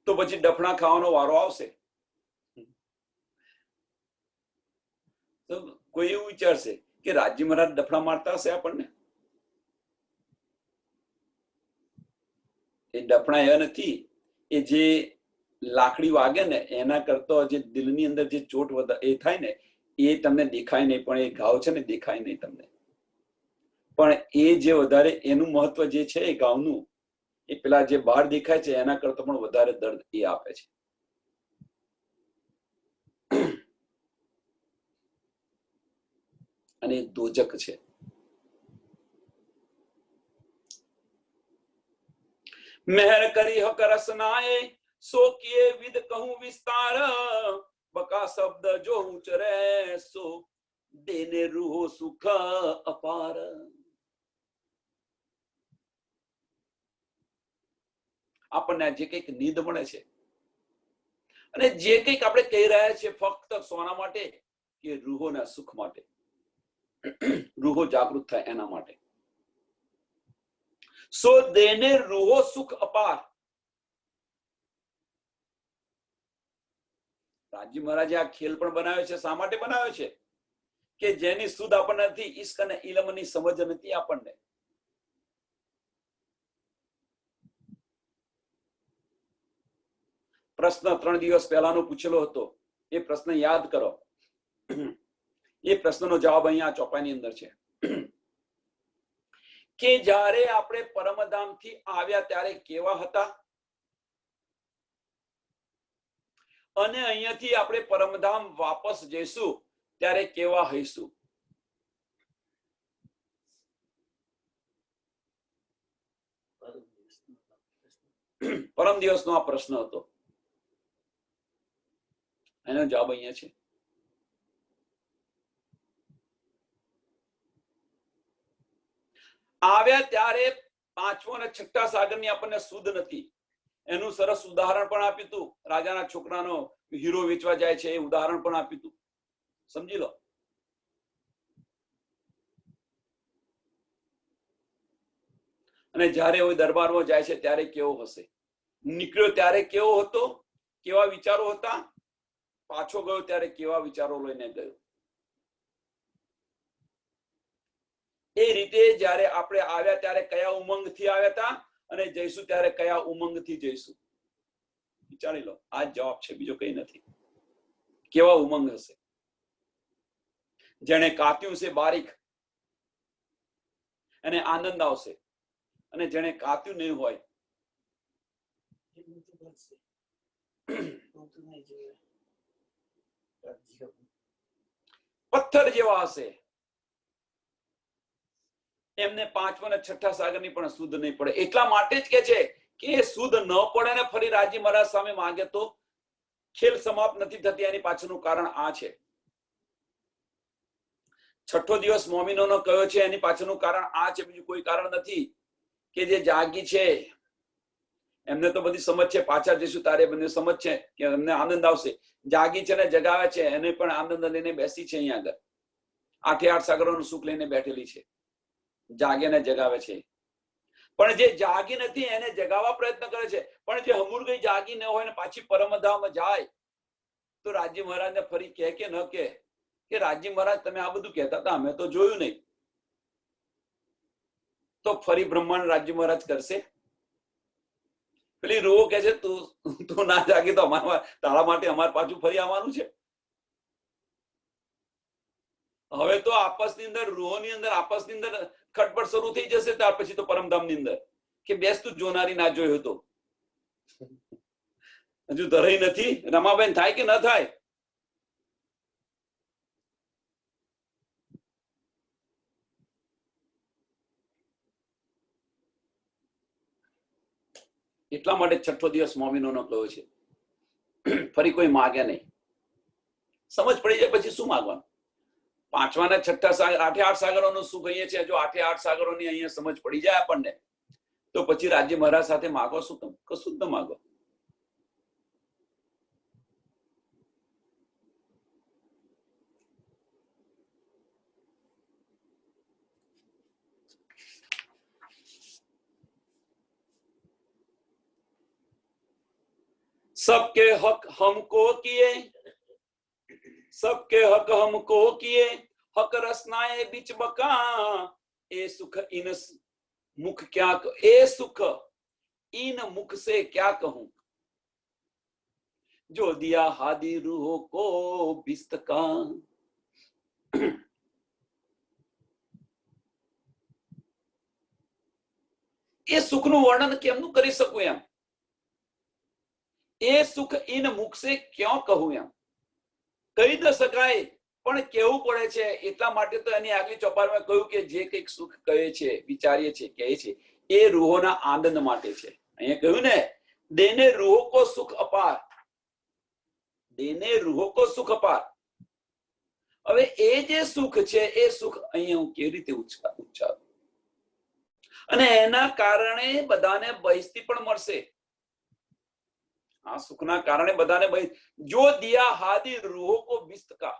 તો પછી ડફણા ખાવાનો વારો આવશે તો કોઈ એવું વિચારશે કે રાજ્ય મહારાજ ડફણા મારતા હશે આપણને? એ ડફણા એ નથી, એ જે લાકડી વાગે ને એના કરતા જે દિલની અંદર જે ચોટ એ થાય ને એ તમને દેખાય નહીં, પણ એ ઘાવ છે ને દેખાય નહીં તમને. પણ એ જે વધારે એનું મહત્વ જે છે એ ઘાવનું, એ પેલા જે બહાર દેખાય છે એના કરતા પણ વધારે દર્દ એ આપે છે. અને દોજક છે. મહેર કરી હક રસનાએ સો કિએ વિદ કહું વિસ્તાર. બકા શબ્દ જો ઉચરે સો દેને રૂહો સુખ અપાર. આપણને જે કંઈક નીંદ મળે છે અને જે કંઈક આપણે કહી રહ્યા છીએ ફક્ત સોના માટે કે રૂહોના સુખ માટે, રૂહો જાગૃત થાય એના માટે. સો દેને રૂહો સુખ અપાર. રાજ્ય મહારાજે આ ખેલ પણ બનાવ્યો છે. શા માટે બનાવ્યો છે? કે જેની સુધ આપણને નથી, ઈશ્ક અને ઇલમની સમજ નથી આપણને. પ્રશ્ન 3 દિવસ પહેલાનો પૂછેલો હતો, એ પ્રશ્ન યાદ કરો. એ પ્રશ્નનો જવાબ અહીંયા ચોપાઈની અંદર છે કે જ્યારે આપણે પરમધામથી આવ્યા ત્યારે કેવા હતા અને અહીંયાથી આપણે પરમધામ વાપસ જઈશું ત્યારે કેવા હઈશું. પરમ દિવસનો આ પ્રશ્ન હતો, એનો જવાબ અહીંયા છે. આવ્યા ત્યારે પાંચમો અને છઠ્ઠા સાગરની આપણને સુધ નથી. એનું સરસ ઉદાહરણ પણ આપ્યું હતું. રાજાના છોકરાનો હીરો વેચવા જાય છે એ ઉદાહરણ પણ આપ્યું હતું. સમજી લો. અને જ્યારે એ દરબારમાં જાય છે ત્યારે કેવો હશે, નીકળ્યો ત્યારે કેવો હતો, કેવા વિચારો હતા, પાછો ગયો ત્યારે કેવા વિચારો લઈને ગયો. એ રીતે જ્યારે આપણે આવ્યા ત્યારે કયા ઉમંગથી આવ્યા હતા અને જઈશું ત્યારે કયા ઉમંગથી જઈશું. વિચારી લો. આ જવાબ છે, બીજો કઈ નથી. કેવા ઉમંગ હશે. જેને કાત્યું છે બારીક એને આનંદ આવશે, અને જેને કાત્યું નહીં હોય પથ્થર જેવા હશે, એમને પાંચમા અને છઠ્ઠા સાગરની પણ શુદ્ધ નહીં પડે. એટલા માટે જ કે છે કે એ શુદ્ધ ન પડે ને ફરી રાજી મહારાજ સામે માંગે તો ખેલ સમાપ્ત નથી થતી. એની પાછળનું કારણ આ છે. છઠ્ઠો દિવસ મોમીનોનો કયો છે, એની પાછળનું કારણ આ છે, બીજું કોઈ કારણ નથી. કે જે જાગી છે એમને તો બધી સમજ છે, પાછા જઈશું તારે બંને સમજ છે કે એમને આનંદ આવશે. જાગી છે ને જગાવે છે, એને પણ આનંદ લઈને બેસી છે. અહીંયા આગળ આઠે આઠ સાગરોનું સુખ લઈને બેઠેલી છે, જાગે ને જગાવે છે. પણ જે જાગી નથી એને જગાવવા પ્રયત્ન કરે છે. પણ જે હમુર ગઈ જાગી ન હોય ને પાછી પરમધામ જાય તો રાજી મહારાજને ફરી કહે કે ન કહે કે રાજી મહારાજ તમે આ બધું કહેતા હતા, અમે તો જોયું નહીં. તો ફરી બ્રહ્માંડ રાજી મહારાજ કરશે? પેલી રૂહો કે છે તું ના જાગી તો અમારા તારા માટે અમારે પાછું ફરી આવવાનું છે. હવે તો આપસની અંદર રૂહોની અંદર આપસની અંદર ખટપટ શરૂ થઈ જશે. ત્યાર પછી તો પરમધામની અંદર કે બેસ તું જોનારી ના જોયો હતો, હજુ ધરાઈ નથી. રમાબેન થાય કે ન થાય? એટલા માટે છઠ્ઠો દિવસ મોમીનોનો કયો છે. ફરી કોઈ માગે નહીં. સમજ પડી જાય પછી શું માગવાનું? પાંચમા ને છઠ્ઠા સાગર, આઠે આઠ સાગરોનું સુખ અહીંયા છે. જો આઠે આઠ સાગરોની અહીંયા સમજ પડી જાય આપણને તો પછી રાજ્ય મહારાજ સાથે માગો શું? કશું જ ન માગો. सबके हक हमको किए, सबके हक हमको किए, हक रसनाए बीच बका, ए सुख इन मुख क्या, ए सुख इन मुख से क्या कहूं, जो दिया हादी रूह को बिस्तका. એ સુખનું વર્ણન કેમનું કરી શકું એમ? એ સુખ ઇન મુખ સે ક્યાં કહું એમ? કહી ન શકાય પણ કેવું પડે છે. એટલા માટે તો એની આગલી ચોપારમાં કહ્યું કે જે કંઈક સુખ કહે છે, વિચારીએ છે, કહે છે એ રૂહોના આનંદ માટે છે. અહીંયા કહ્યું ને દેને રૂહો કો સુખ અપાર, દેને રૂહો કો સુખ અપાર. હવે એ જે સુખ છે એ સુખ અહીંયા હું કેવી રીતે ઉચ્ચારું? અને એના કારણે બધાને બહિસ્તી પણ મળશે. આ સુખના કારણે બધાને જો દિયા હાદી રૂહો કો બિસ્તકા,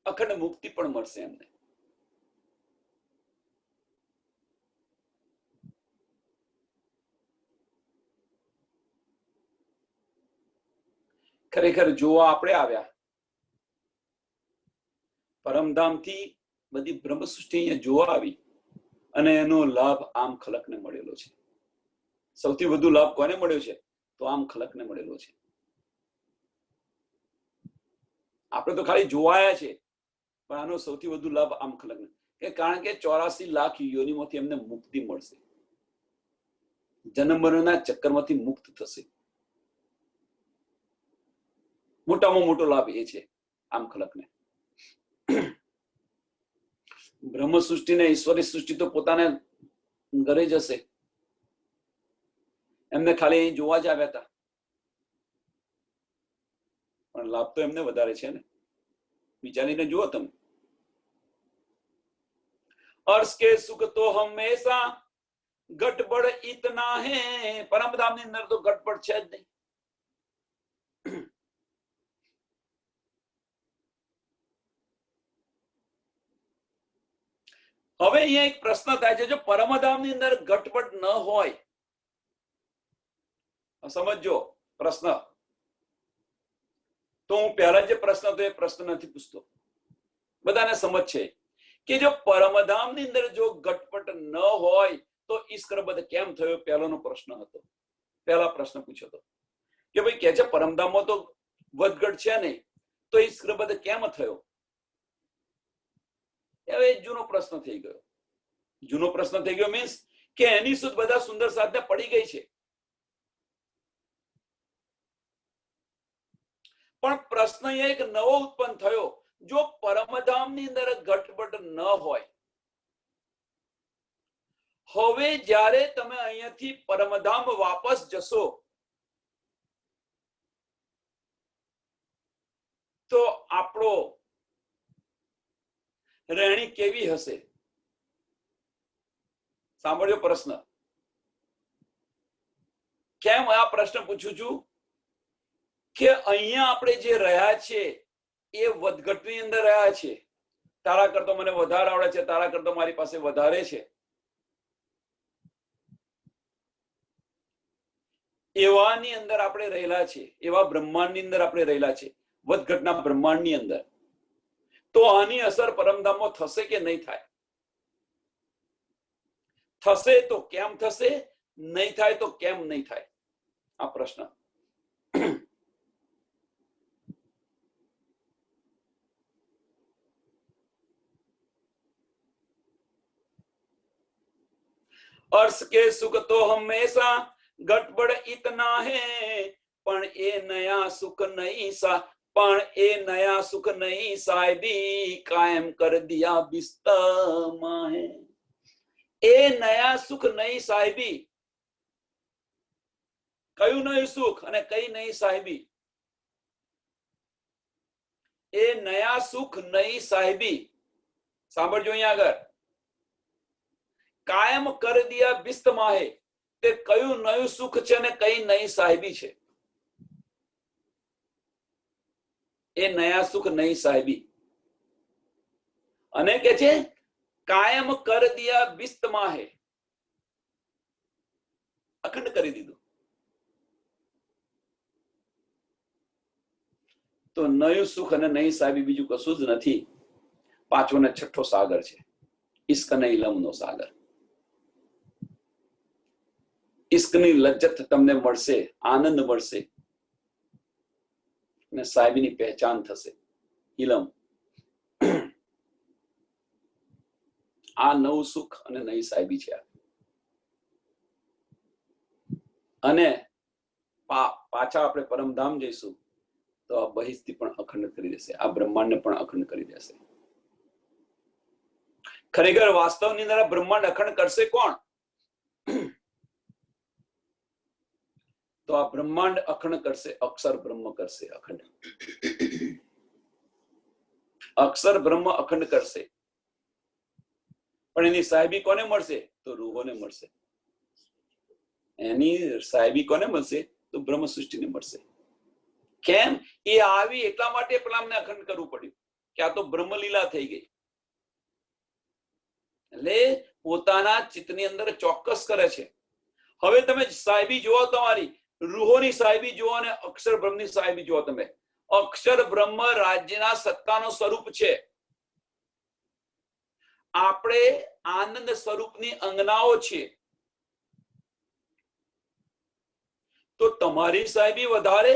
અખંડ મુક્તિ પણ મળશે એમને. ખરેખર જોવા આપણે આવ્યા પરમધામથી બધી બ્રહ્મ સૃષ્ટિ અહીંયા જોવા આવી અને એનો લાભ આમ ખલકને મળેલો છે. સૌથી વધુ લાભ કોને મળ્યો છે? તો આમ ખલકને મળેલો છે. આપણે તો ખાલી જોવાયા છે પણ આનો સૌથી વધુ લાભ આમ ખલકને, કારણ કે 84 લાખ યોનિમાંથી એમને મુક્તિ મળશે, જન્મ મરણના ચક્કરમાંથી મુક્ત થશે. મોટામાં મોટો લાભ એ છે આમ ખલકને. બ્રહ્મ સૃષ્ટિ ને ઈશ્વરી સૃષ્ટિ તો પોતાને ઘરે જશે, એમને ખાલી જોવા જ આવ્યા હતા પણ લાભ તો એમને વધારે છે ને. વિચારીને જુઓ તમે. अर्श के सुख तो हमेशा गड़बड़ इतना है, परमधाम ની અંદર તો ગડબડ છે જ નહીં. હવે અહીંયા એક પ્રશ્ન થાય છે, જો પરમધામની અંદર ગટપટ ન હોય, સમજો પ્રશ્ન, તો હું પહેલા જે પ્રશ્ન હતો એ પ્રશ્ન નથી પૂછતો, બધાને સમજ છે કે જો પરમધામની અંદર જો ગટપટ ન હોય તો ઈશ્વરબદ્ધ કેમ થયો? પહેલાનો પ્રશ્ન હતો, પહેલા પ્રશ્ન પૂછ્યો હતો કે ભાઈ કે છે પરમધામમાં તો વધઘટ છે નહીં તો ઈશ્વરબદ્ધ કેમ થયો? હવે જૂનો પ્રશ્ન થઈ ગયો. જૂનો પ્રશ્ન થઈ ગયો મીન્સ કે એની સુધ બધા સુંદર સાધને પડી ગઈ છે. પણ પ્રશ્ન એક નવો ઉત્પન્ન થયો, જો પરમધામની અંદર ઘટબટ ન હોય, હવે જ્યારે તમે અહીંયાથી પરમધામ વાપસ જશો તો આપણો રહેણી કેવી હશે? સાંભળ્યો પ્રશ્ન? કેમ આ પ્રશ્ન પૂછું છું કે અહીંયા આપણે જે રહ્યા છે એ વધઘટની અંદર રહ્યા છે. તારા કરતો મને વધારે આવડે છે, તારા કરતો મારી પાસે વધારે છે, એવાની અંદર આપણે રહેલા છે, એવા બ્રહ્માંડની અંદર આપણે રહેલા છે, વધઘટના બ્રહ્માંડની અંદર. તો આની અસર પરમધામમાં થશે કે નહીં થાય? થશે તો કેમ થશે, નહીં થાય તો કેમ નહીં થાય? આ પ્રશ્ન. अर्श के सुख तो हमेशा गड़बड़ इतना है, पण ए नया सुख नहीं सा, पण ए नया सुख नहीं साहिबी कायम कर दिया बिस्तर है. એ નયા સુખ નહીં સાહેબી. કયું નયું સુખ અને કઈ નહીં સાહેબી? એ નયા સુખ નહીં સાહેબી. સાંભળજો અહીંયા આગળ. કાયમ કર દિયા બિસ્ત માહે. તે કયું નયું સુખ છે અને કઈ નહીં સાહેબી છે? એ નયા સુખ નહીં સાહેબી. અને કે છે કાયમ કર દિયા બિસ્ત માહે, અખંડ કરી દીધું. તો નયું સુખ અને નહીં સાહેબી બીજું કશું જ નથી. પાંચમો ને છઠ્ઠો સાગર છે, ઇશ્ક અને ઇલમનો સાગર. ઇશ્કની લજ્જત તમને મળશે, આનંદ મળશે, અને સાહેબીની પહેચાન થશે, ઇલમ. આ નવું સુખ અને નવી સાહેબી છે. અને પાછા આપણે પરમધામ જઈશું તો આ બહિસ્તી પણ અખંડ કરી દેશે, આ બ્રહ્માંડને પણ અખંડ કરી દેશે. ખરેખર વાસ્તવની અંદર બ્રહ્માંડ અખંડ કરશે કોણ? તો આ બ્રહ્માંડ અખંડ કરશે, અક્ષર બ્રહ્મ કરશે અખંડ. અક્ષર બ્રહ્મ અખંડ કરશે. પણ એની સાહેબી કોને મળશે? તો રૂહોને મળશે. એની સાહેબી કોને મળશે? તો બ્રહ્મ સૃષ્ટિને મળશે. કેમ? એ આવી એટલા માટે પેલામને અખંડ કરવું પડ્યું કે આ તો બ્રહ્મલીલા થઈ ગઈ. એટલે પોતાના ચિત્તની અંદર ચોક્કસ કરે છે. હવે તમે સાહેબી જુઓ, તમારી રૂહોની સાહેબી જુઓ અને અક્ષર બ્રહ્મની સાહેબી જુઓ. તમે અક્ષર બ્રહ્મ રાજ્યના સત્તાનો સ્વરૂપ છે. આપણે આનંદ સ્વરૂપની અંગનાઓ છીએ. તો તમારી સાહેબી વધારે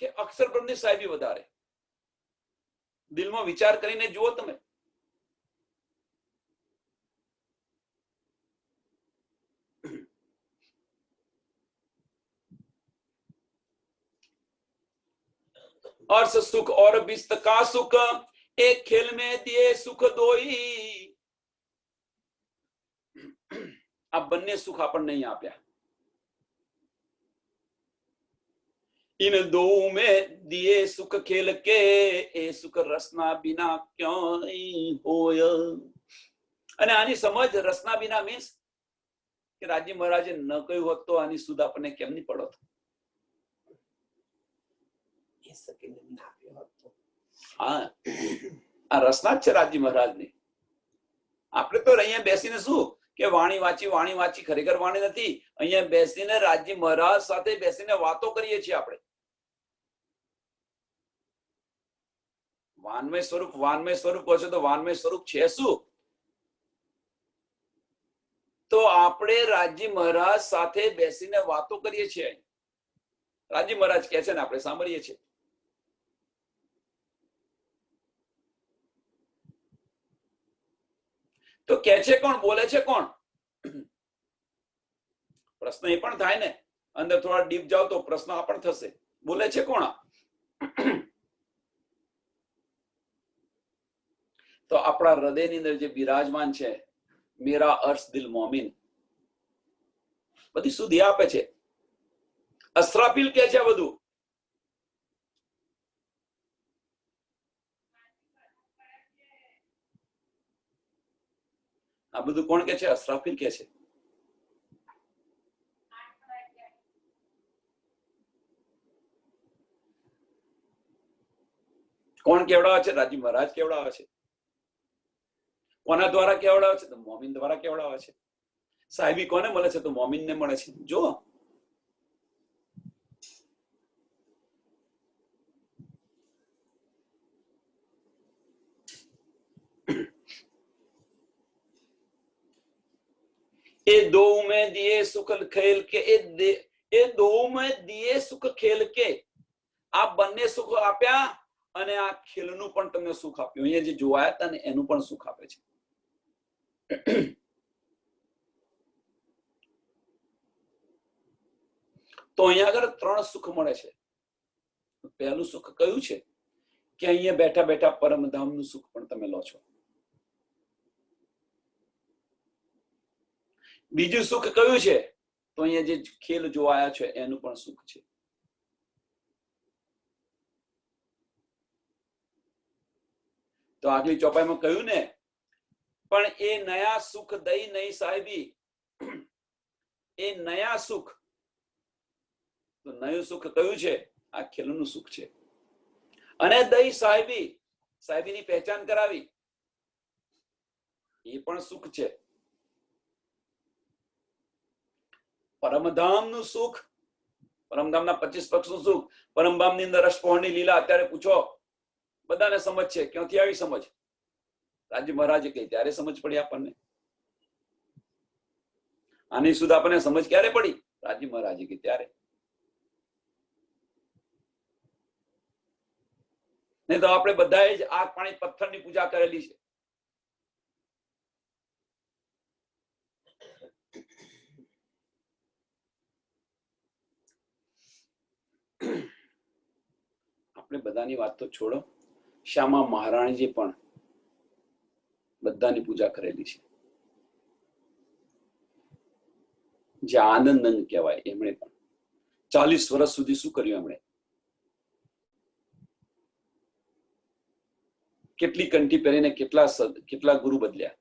કે અક્ષર બ્રહ્મની સાહેબી વધારે? દિલમાં વિચાર કરીને જુઓ તમે. अर्श सुख और बिस्त का सुख एक खेल में दिए सुख दोई. આ બંને સુખ આપણને નહીં આપ્યા. इन दो में दिए सुख खेल के ए सुख रसना बिना क्यों होय. અને આની સમજ રસના બિના મીન્સ કે રાજી મહારાજે ન કહ્યું હોત તો આની સુધ આપણને કેમ નહીં પડત? હા, આ રસના જ છે રાજી મહારાજની. આપણે તો અહીંયા બેસીને શું કે વાણી વાંચી ખરેખર વાણી નથી. અહીંયા બેસીને રાજી મહારાજ સાથે બેસીને વાતો કરીએ છીએ આપણે. વાન્મય સ્વરૂપ કહો છો તો વાન્મય સ્વરૂપ છે શું? તો આપણે રાજી મહારાજ સાથે બેસીને વાતો કરીએ છીએ. રાજી મહારાજ કહે છે ને આપણે સાંભળીએ છીએ. તો કે છે કોણ, બોલે છે કોણ? પ્રશ્ન એ પણ થાય ને, અંદર થોડા ડીપ જાવ તો પ્રશ્ન આ પણ થશે, બોલે છે કોણ? તો આપણા હૃદયની અંદર જે બિરાજમાન છે, મેરા અર્શ દિલ મોમિન, બધી સુધી આપે છે. અસરાફીલ કે છે બધું. આ બધું કોણ કે છે? અસરાફીલ કે છે. કોણ કેવડાવે છે? રાજી મહારાજ કેવડાવે છે. કોના દ્વારા કેવડાવે છે? તો મોમિન દ્વારા કેવડાવે છે. સાહેબી કોને મળે છે? તો મોમિન ને મળે છે. જો એ દો में दिए सुख खेल के, એ દો में दिए સુખ ખેલ કે, આ બંને સુખ આપ્યા અને આ ખેલનું પણ તમને સુખ આપ્યું. અહીંયા જે જોવાયા હતા ને એનું પણ સુખ આપે છે. તો અહીંયા આગળ 3 સુખ મળે છે. પહેલું સુખ કયું છે? કે અહીંયા બેઠા બેઠા પરમધામનું સુખ પણ તમે લો છો. બીજું સુખ કયું છે? તો અહીંયા જે ખેલ જોવાયા છે એનું પણ સુખ છે. તો આગલી ચોપાઈમાં કહ્યું ને, પણ એ નયા સુખ દઈ નહીં સાહેબી, એ નયા સુખ. તો નયું સુખ કયું છે? આ ખેલનું સુખ છે. અને દઈ સાહેબી, સાહેબીની પહેચાન કરાવી, એ પણ સુખ છે. પરમધામનું સુખ, પરમધામના 25 પક્ષનું સુખ, પરમધામની અંદર રસપોહણની લીલા અત્યારે પૂછો, બધાને સમજ છે. ક્યાંથી આવી સમજ? રાજી મહારાજે કહી ત્યારે સમજ પડી આપણને. આની સુધ આપણને સમજ ક્યારે પડી? રાજી મહારાજે કહી ત્યારે. નહીં તો આપણે બધાએ જ આગ પાણી પથ્થરની પૂજા કરેલી છે. આપણે બધાની વાત તો છોડો, શ્યામા મહારાણીજી પણ બધાની પૂજા કરેલી છે. જે આનંદ કહેવાય, એમણે પણ 40 વર્ષ સુધી શું કર્યું? એમણે કેટલી કંઠી પહેરીને કેટલા ગુરુ બદલ્યા.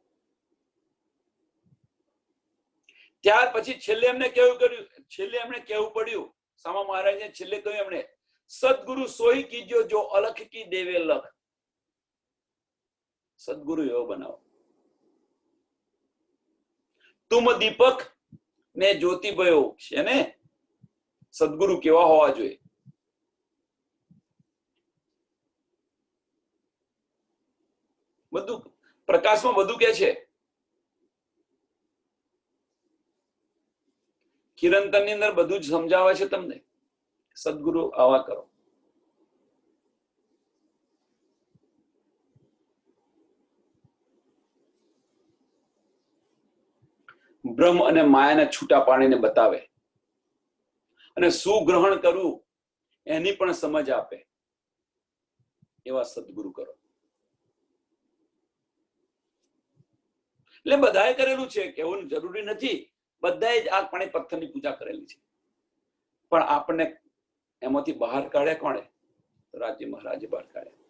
ત્યાર પછી છેલ્લે એમને કેવું કર્યું? છેલ્લે એમણે કેવું પડ્યું, શ્યામા મહારાજે છેલ્લે કહ્યું એમણે, સદગુરુ સોહી કીજો જો અલખ કી દેવે લખ. સદગુરુ એવો બનાવો. તુમ દીપક ને જ્યોતિ ભયો છે ને, સદગુરુ કેવા હોવા જોઈએ? બધું પ્રકાશમાં બધું કે છે. કિરંતનની અંદર બધું જ સમજાવે છે તમને. સદગુરુ આવા કરો. બ્રહ્મ અને માયાને છૂટા પાડીને બતાવે અને શું ગ્રહણ કરવું એની પણ સમજ આપે. એવા સદગુરુ કરો. એટલે બધાએ કરેલું છે, કેવું જરૂરી નથી. બધાએ જ આગ પાણી પથ્થરની પૂજા કરેલી છે. પણ આપણને એમાંથી બહાર કાઢ્યા કોણે? રાજી મહારાજે બહાર કાઢ્યા.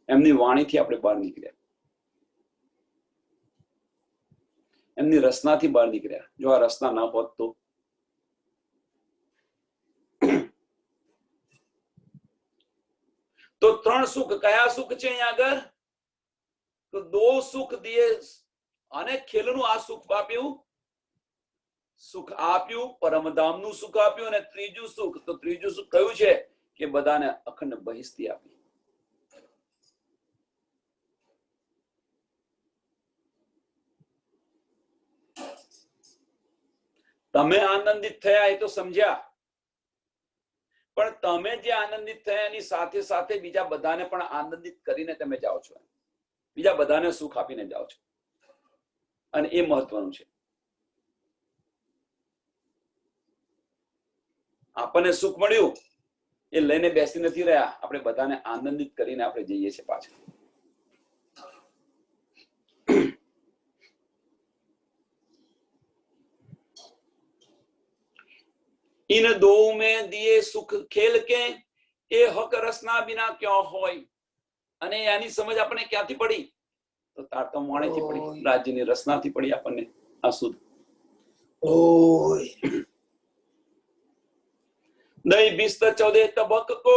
એમની વાણીથી આપણે બહાર નીકળ્યા, એમની રસનાથી બહાર નીકળ્યા. જો આ રસના ના હોત તો 3 સુખ કયા સુખ છે અહીંયા આગળ? તો 2 સુખ દિએ અને ખેલનું આ સુખ આપ્યું, સુખ આપ્યું, પરમધામનું સુખ આપ્યું. અને ત્રીજું સુખ, તો ત્રીજું સુખ કયું છે? કે બધાને અખંડ બહિષ્ઠી આપી. તમે આનંદિત થયા એ તો સમજ્યા, પણ તમે જે આનંદિત થયા એની સાથે સાથે બીજા બધાને પણ આનંદિત કરીને તમે જાઓ છો. બીજા બધાને સુખ આપીને જાઓ છો. અને એ મહત્વનું છે. આપણને સુખ મળ્યું એ લઈને બેસી નથી રહ્યા, આપણે બધાને આનંદિત કરીને આપણે જઈએ છીએ પાછળ. इन दो में दिए सुख खेल के એ હક રસના બિના ક્યાં હોય. અને આની સમજ આપણને ક્યાંથી પડી? તો તારતમ વાણીથી પડી, રાજ્યની રસનાથી પડી આપણને આ સુધ. દહીં 20-14 તબક કો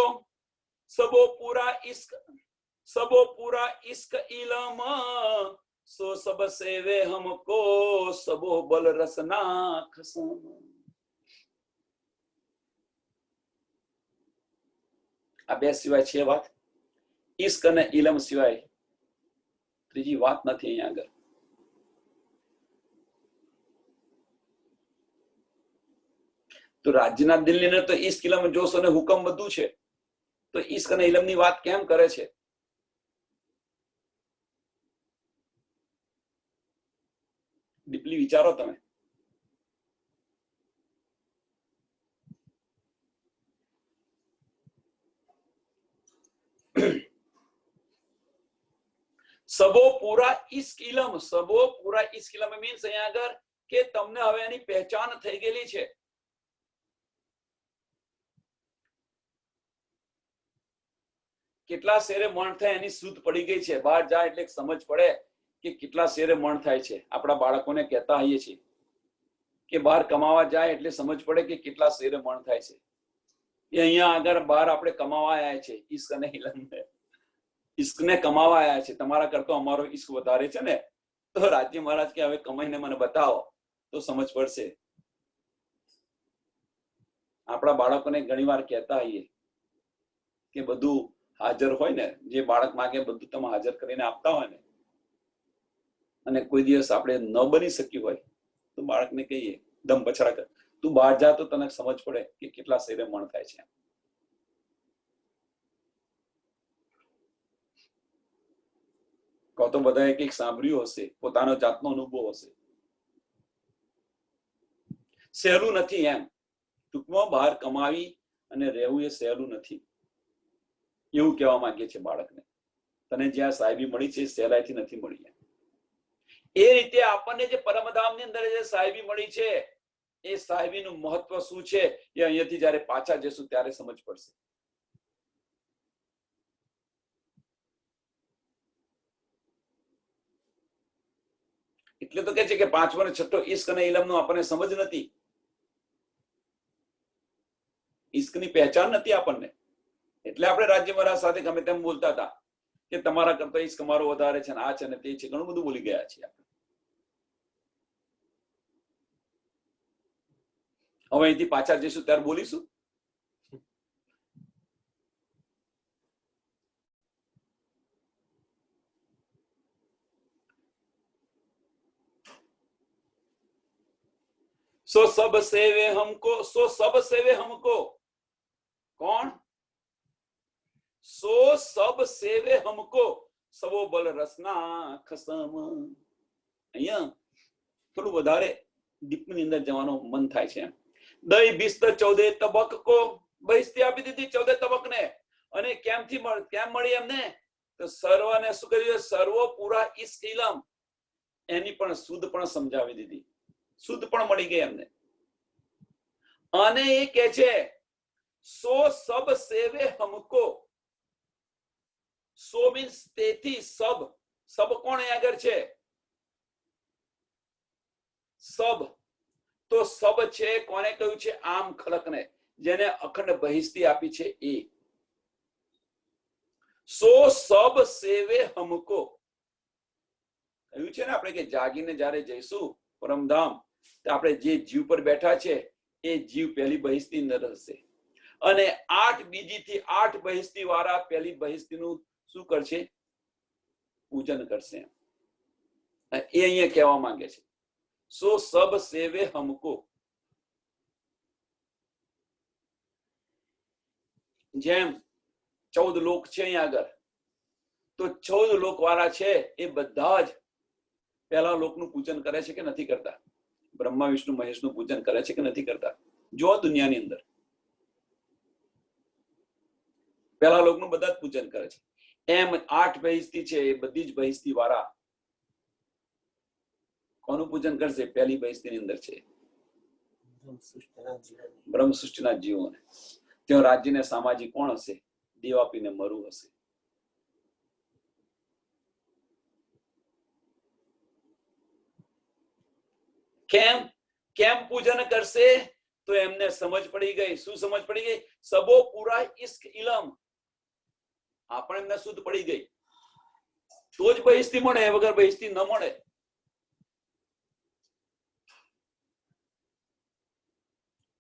સબો પૂરા ઇશ્ક ઇલમ સો સબ સેવે હમકો સબો બલ રસના ખસમ. આ બે સિવાય છે વાત. ઇશ્ક અને ઇલમ સિવાય ત્રીજી વાત નથી અહીંયા આગળ. તો રાજ્યના દિલ્હીને તો ઇશ્ક ઇલમ જોશો ને હુકમ બધું છે, તો ઇશ્ક અને ઇલમ ની વાત કેમ કરે છે? ડીપલી વિચારો તમે. સબો પૂરા ઇશ્ક ઇલમ, સબો પૂરા ઇશ્ક ઇલમ મીન્સ અહીંયા આગળ કે તમને હવે એની પહેચાન થઈ ગયેલી છે. કેટલા શેરે મણ થાય એની સુધ પડી ગઈ છે. બહાર જાય એટલે સમજ પડે કે કેટલા શેરે મણ થાય છે. આપણા બાળકોને કહેતા હોઈએ છીએ કે બહાર કમાવા જાય એટલે સમજ પડે કે કેટલા શેરે મણ થાય છે. એ અહીંયા આગળ બહાર આપણે કમાવા આવ્યા છે. ઇશ્ક અને ઇલમ ઇશ્કને કમાવા આવ્યા છે. તમારા કરતો અમારો ઇશ્ક વધારે છે ને, તો રાજ્ય મહારાજ કે હવે કમાઈને મને બતાવો તો સમજ પડશે. આપણા બાળકોને ઘણી વાર કહેતા હોઈએ કે બધું હાજર હોય ને, જે બાળક માંગે બધું તમે હાજર કરીને આપતા હોય ને, અને કોઈ દિવસ આપણે ન બની શક્યું હોય તો બાળકને કહીએ દમ પછડા કર, તું બહાર જા તો તને સમજ પડે કે કેટલા શેરે મણ થાય છે. તો બધાએ કંઈક સાંભળ્યું હશે, પોતાનો જાતનો અનુભવ હશે. સહેલું નથી એમ. ટૂંકમાં બહાર કમાવી અને રહેવું એ સહેલું નથી એવું કહેવા માંગે છે બાળકને. તને જ્યાં સાહેબી મળી છે સહેલાઈથી નથી મળી. એ રીતે આપણને જે પરમધામની અંદર જે સાહેબી મળી છે એ સાહેબીનું મહત્વ શું છે એ અહીંયાથી જયારે પાછા જશું ત્યારે સમજ પડશે. એટલે તો કે છે કે પાંચમો અને છઠ્ઠો ઇશ્ક અને ઇલમ નું આપણને સમજ નથી. ઇશ્કની પહેચાન નથી આપણને. એટલે આપણે રાજ્ય મહારાજ સાથે ગમે તેમ બોલતા હતા કે તમારા કરતા ઇશ્ક અમારો વધારે છે, આ છે ને તે છે, ઘણું બધું બોલી ગયા છીએ. હવે અહીંથી પાછા જઈશું ત્યારે બોલીશું. सो सब सेवे हमको, सो सब सेवे हमको. कौन? सो सब सेवे हमको સવો બલ રસના ખસમ. અહીંયા થોડું વધારે ડીપની અંદર જવાનું મન થાય છે. દહીં 20-14 તબક કો બહિસ્તી આપી દીધી 14 તબક ને. અને કેમ મળી એમને? તો સર્વને શું કર્યું? સર્વો પૂરા ઇશ્ક ઇલમ એની પણ સુધ પણ સમજાવી દીધી. સુધ પણ મળી ગઈ એમને. અને એ કે છે સો સબ સેવે હમકો. સો મીન્સ તેથી સબ. સબ કોણ આગળ છે? સબ. તો સબ છે કોને કહ્યું છે? આમ ખલકને, જેને અખંડ બહિસ્તી આપી છે એ. સો સબ સેવે હમકો કહ્યું છે ને આપણે કે જાગીને જયારે જઈશું પરમધામ તો આપણે જે જીવ પર બેઠા છે એ જીવ પહેલી બહિસ્તી અંદર હશે, અને 8 બીજીથી 8 બહિસ્તી વાળા પહેલી બહિસ્તીનું શું કરશે? પૂજન કરશે. એ અહીંયા કહેવા માંગે છે સો સબ સેવે હમકો. જેમ 14 લોક છે અહીંયા આગળ, તો 14 લોક વાળા છે એ બધા જ પહેલા લોકનું પૂજન કરે છે કે નથી કરતા? બ્રહ્મા વિષ્ણુ મહેશનું પૂજન કરે છે કે નથી કરતા? જો દુનિયાની અંદર પહેલા લોકનું બધા જ પૂજન કરે છે. એમ 8 બહિસ્તી છે, એ બધી જ બહિસ્તી વાળા કોનું પૂજન કરશે? પહેલી બહિસ્તીની અંદર છે બ્રહ્મ સૃષ્ટિના જીવોને. ત્યાં રાજ્યને સામાજિક કોણ હશે? દેવાપીને મરુ હશે. કેમ કેમ પૂજન કરશે? તો એમને સમજ પડી ગઈ. શું સમજ પડી ગઈ? સબો પૂરા ઇશ્ક ઇલમ. આપણે એમને શુદ્ધ પડી ગઈ. તો જ બહિસ્તી મળે, વગર બહિસ્તી ન મળે.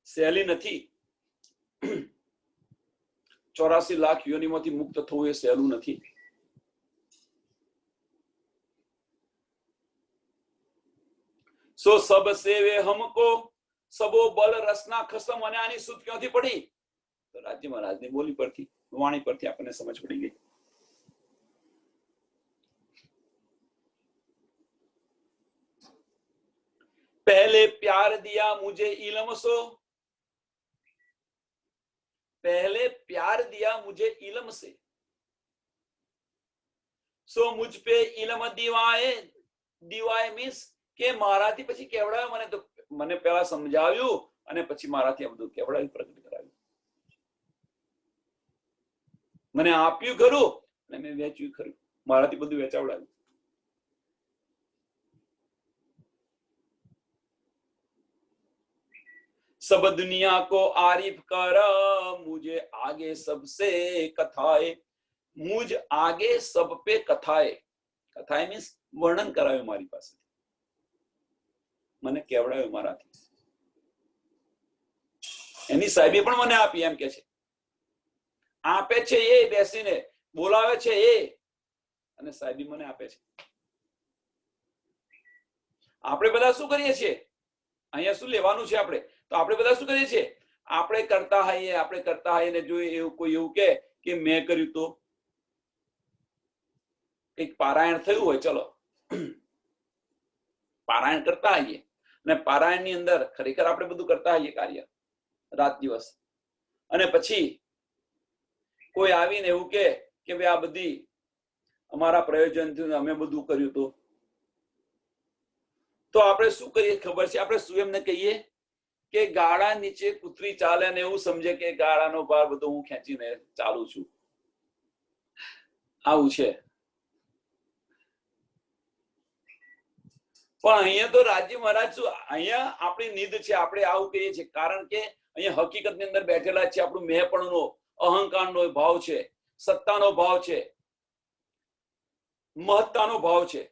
સહેલી નથી. 84 લાખ યોનિમાંથી મુક્ત થવું એ સહેલું નથી. સો સબ સેવે હમકો સબો બલ રસના ખસમ. અને આની સુધ ક્યાંથી પડી? તો રાજ્ય મહારાજની બોલી પરથી, વાણી પરથી આપણને સમજ પડી ગઈ. पहले प्यार दिया मुझे इल्म सो, पहले प्यार दिया मुझे इल्म से, सो मुझ पे इल्म दिवाए. दिवाए मीन्स કે મારાથી પછી કેવડાવ્યું મને. તો મને પહેલા સમજાવ્યું અને પછી મારાથી આ બધું કેવડાવ્યું, પ્રગટ કરાવ્યું. મને આપ્યું ખરું અને મેં વેચ્યું ખરું. મારાથી બધું વેચાવડાવ્યું. सब दुनिया को आरिफ कर मुझे आगे सबसे कथाए. मुझ आगे सब पे कथाए. कथाए मीन्स વર્ણન કરાવ્યું મારી પાસે, મને કેવડાવ્યું મારાથી. એની સાહેબી પણ મને આપી. એમ કે છે આપે છે એ, બેસીને બોલાવે છે એ, અને સાહેબી મને આપે છે. આપણે બધા શું કરીએ છીએ? અહીંયા શું લેવાનું છે આપણે? તો આપણે બધા શું કરીએ છીએ? આપણે કરતા હોઈએ ને જો એવું કોઈ એવું કે મેં કર્યું તો કંઈક પારાયણ થયું હોય, ચલો પારાયણ કરતા હોઈએ, અને પારાયણ ની અંદર ખરેખર આપણે બધું કરતા હોઈએ કાર્ય રાત દિવસ, અને પછી કોઈ આવીને એવું કે ભાઈ આ બધી અમારા પ્રયોજનથી અમે બધું કર્યું તો આપણે શું કરીએ ખબર છે? આપણે શું એમને કહીએ કે ગાળા નીચે કૂતરી ચાલે ને એવું સમજે કે ગાળાનો ભાર બધો હું ખેંચીને ચાલુ છું. આવું છે. પણ અહીંયા તો રાજ્ય મહારાજ શું, અહીંયા આપણી નીંદ છે, આપણે આવું કહીએ છીએ કારણ કે અહીંયા હકીકતની અંદર બેઠેલા છે. આપણું મેંપણનો, અહંકારનો ભાવ છે, સત્તાનો ભાવ છે, મહત્તાનો ભાવ છે.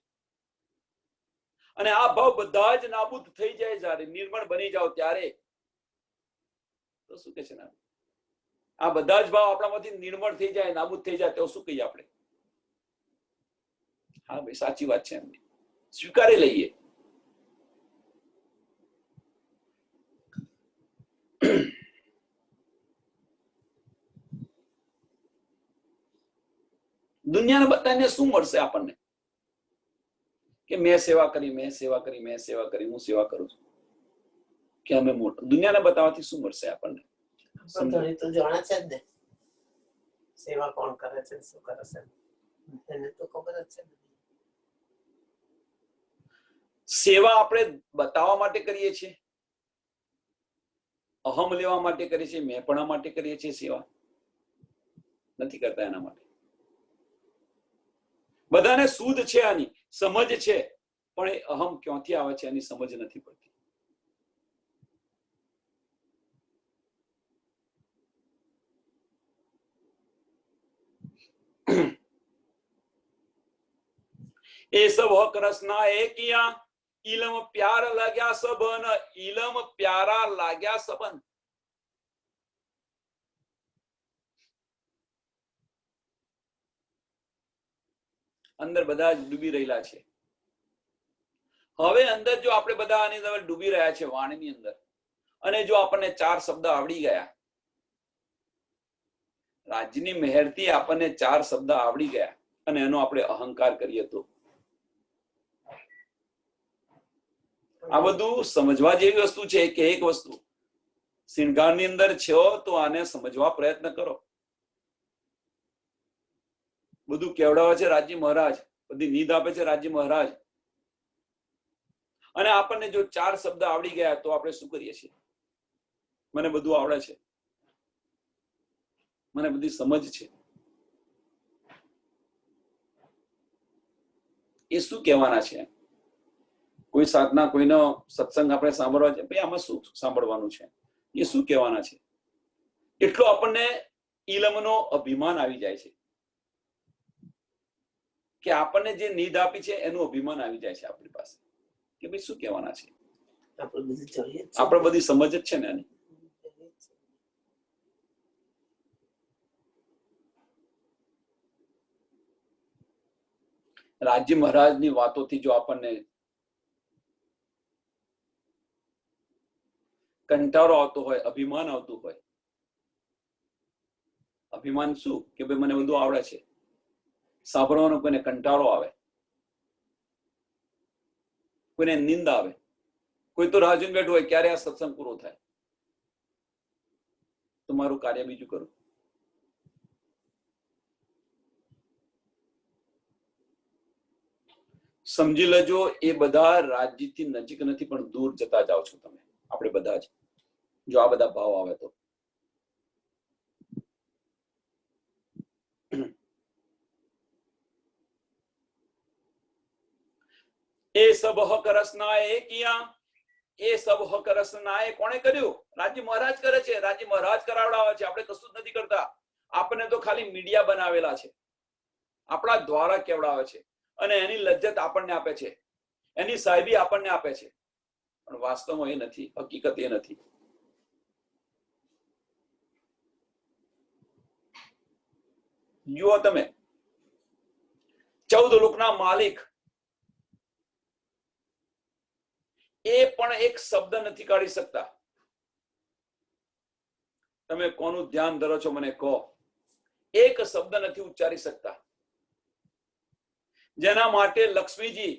અને આ ભાવ બધા જ નાબૂદ થઈ જાય, જ્યારે નિર્મળ બની જાવ ત્યારે. તો શું કે છે ને, આ બધા જ ભાવ આપણામાંથી નિર્મળ થઈ જાય, નાબૂદ થઈ જાય તો શું કહીએ આપણે? હા ભાઈ સાચી વાત છે, એમની સ્વીકારી લઈએ. દુનિયાને બધાને શું મળશે આપણને? કે મેં સેવા કરી, મેં સેવા કરી, મેં સેવા કરી, હું સેવા કરું છું, કે અમે મોટું. દુનિયાને બતાવવાથી શું મળશે આપણને? તો જાણે છે જ ને સેવા કોણ કરે છે, શું કરે છે, એને તો ખબર જ છે. સેવા આપણે બતાવવા માટે કરીએ છીએ, અહમ લેવા માટે કરીએ છીએ, મેંપણા માટે કરીએ છીએ. સેવા નથી કરતા એના માટે. બધાને સૂધ છે, આની સમજ છે, પણ એ અહમ ક્યાંથી આવે છે એની સમજ નથી પડતી. એ સબ હક રસના એ કિયા, ઇલમ પ્યાર લાગ્યા સબન, ઇલમ પ્યારા લાગ્યા સબન. અંદર બધા જ ડૂબી રહેલા છે. હવે અંદર જો આપણે બધા આની અંદર ડૂબી રહ્યા છે વાણીની અંદર, અને જો આપણને 4 શબ્દ આવડી ગયા, રાજ્યની મહેરથી આપણને 4 શબ્દ આવડી ગયા, અને એનો આપણે અહંકાર કરીએ તો આ બધું સમજવા જેવી વસ્તુ છે કે એક વસ્તુ શિણગારની અંદર છો તો આને સમજવા પ્રયત્ન કરો. બધું કેવડાવે છે રાજજી મહારાજ, બધી નીંદ આપે છે રાજજી મહારાજ, અને આપણને જો 4 શબ્દ આવડી ગયા તો આપણે શું કરીએ છીએ? મને બધું આવડે છે, મને બધી સમજ છે. એ શું કહેવાના છે? કોઈ સાધના, કોઈનો સત્સંગ આપણે સાંભળવા છે, ભાઈ આમાં શું સાંભળવાનું છે? એ શું કહેવાના છે? એટલો આપણને ઇલમનો અભિમાન આવી જાય છે કે આપણને જે નીંદ આપી છે એનું અભિમાન આવી જાય છે આપણી પાસે કે ભાઈ શું કહેવાના છે? આપણે બધી સમજ જ છે ને એની. રાજજી મહારાજની વાતોથી જો આપણને કંટાળો આવતો હોય, અભિમાન આવતું હોય, અભિમાન શું કે ભાઈ મને બધું આવડે છે, સાંભળવાનો કોઈને કંટાળો આવે, કોઈને નિંદ આવે, કોઈ તો રાહ જોઈને બેઠું હોય ક્યારે આ સત્સંગ પૂરો થાય, તમારું કાર્ય બીજું કરું. સમજી લેજો એ બધા રાજ્યથી નજીક નથી પણ દૂર જતા જાઓ છો તમે, આપણે બધા જ, જો આ બધા ભાવ આવે તો. એ સબ હક રસનાએ કિયા, એ સબ હક રસનાએ કોણે કર્યું? રાજજી મહારાજ કરે છે, રાજજી મહારાજ કરાવડાવે છે, આપણે કશું જ નથી કરતા. આપણને તો ખાલી મીડિયા બનાવેલા છે, આપણા દ્વારા કેવડાવે છે અને એની લજ્જત આપણને આપે છે, એની સાહેબી આપણને આપે છે, પણ વાસ્તવમાં એ નથી, હકીકત એ નથી. જુઓ તમે, 14 લોકના માલિક એ પણ એક શબ્દ નથી કાઢી શકતા. તમે કોનું ધ્યાન ધરો છો મને કહો? એક શબ્દ નથી ઉચ્ચારી શકતા. જેના માટે લક્ષ્મીજી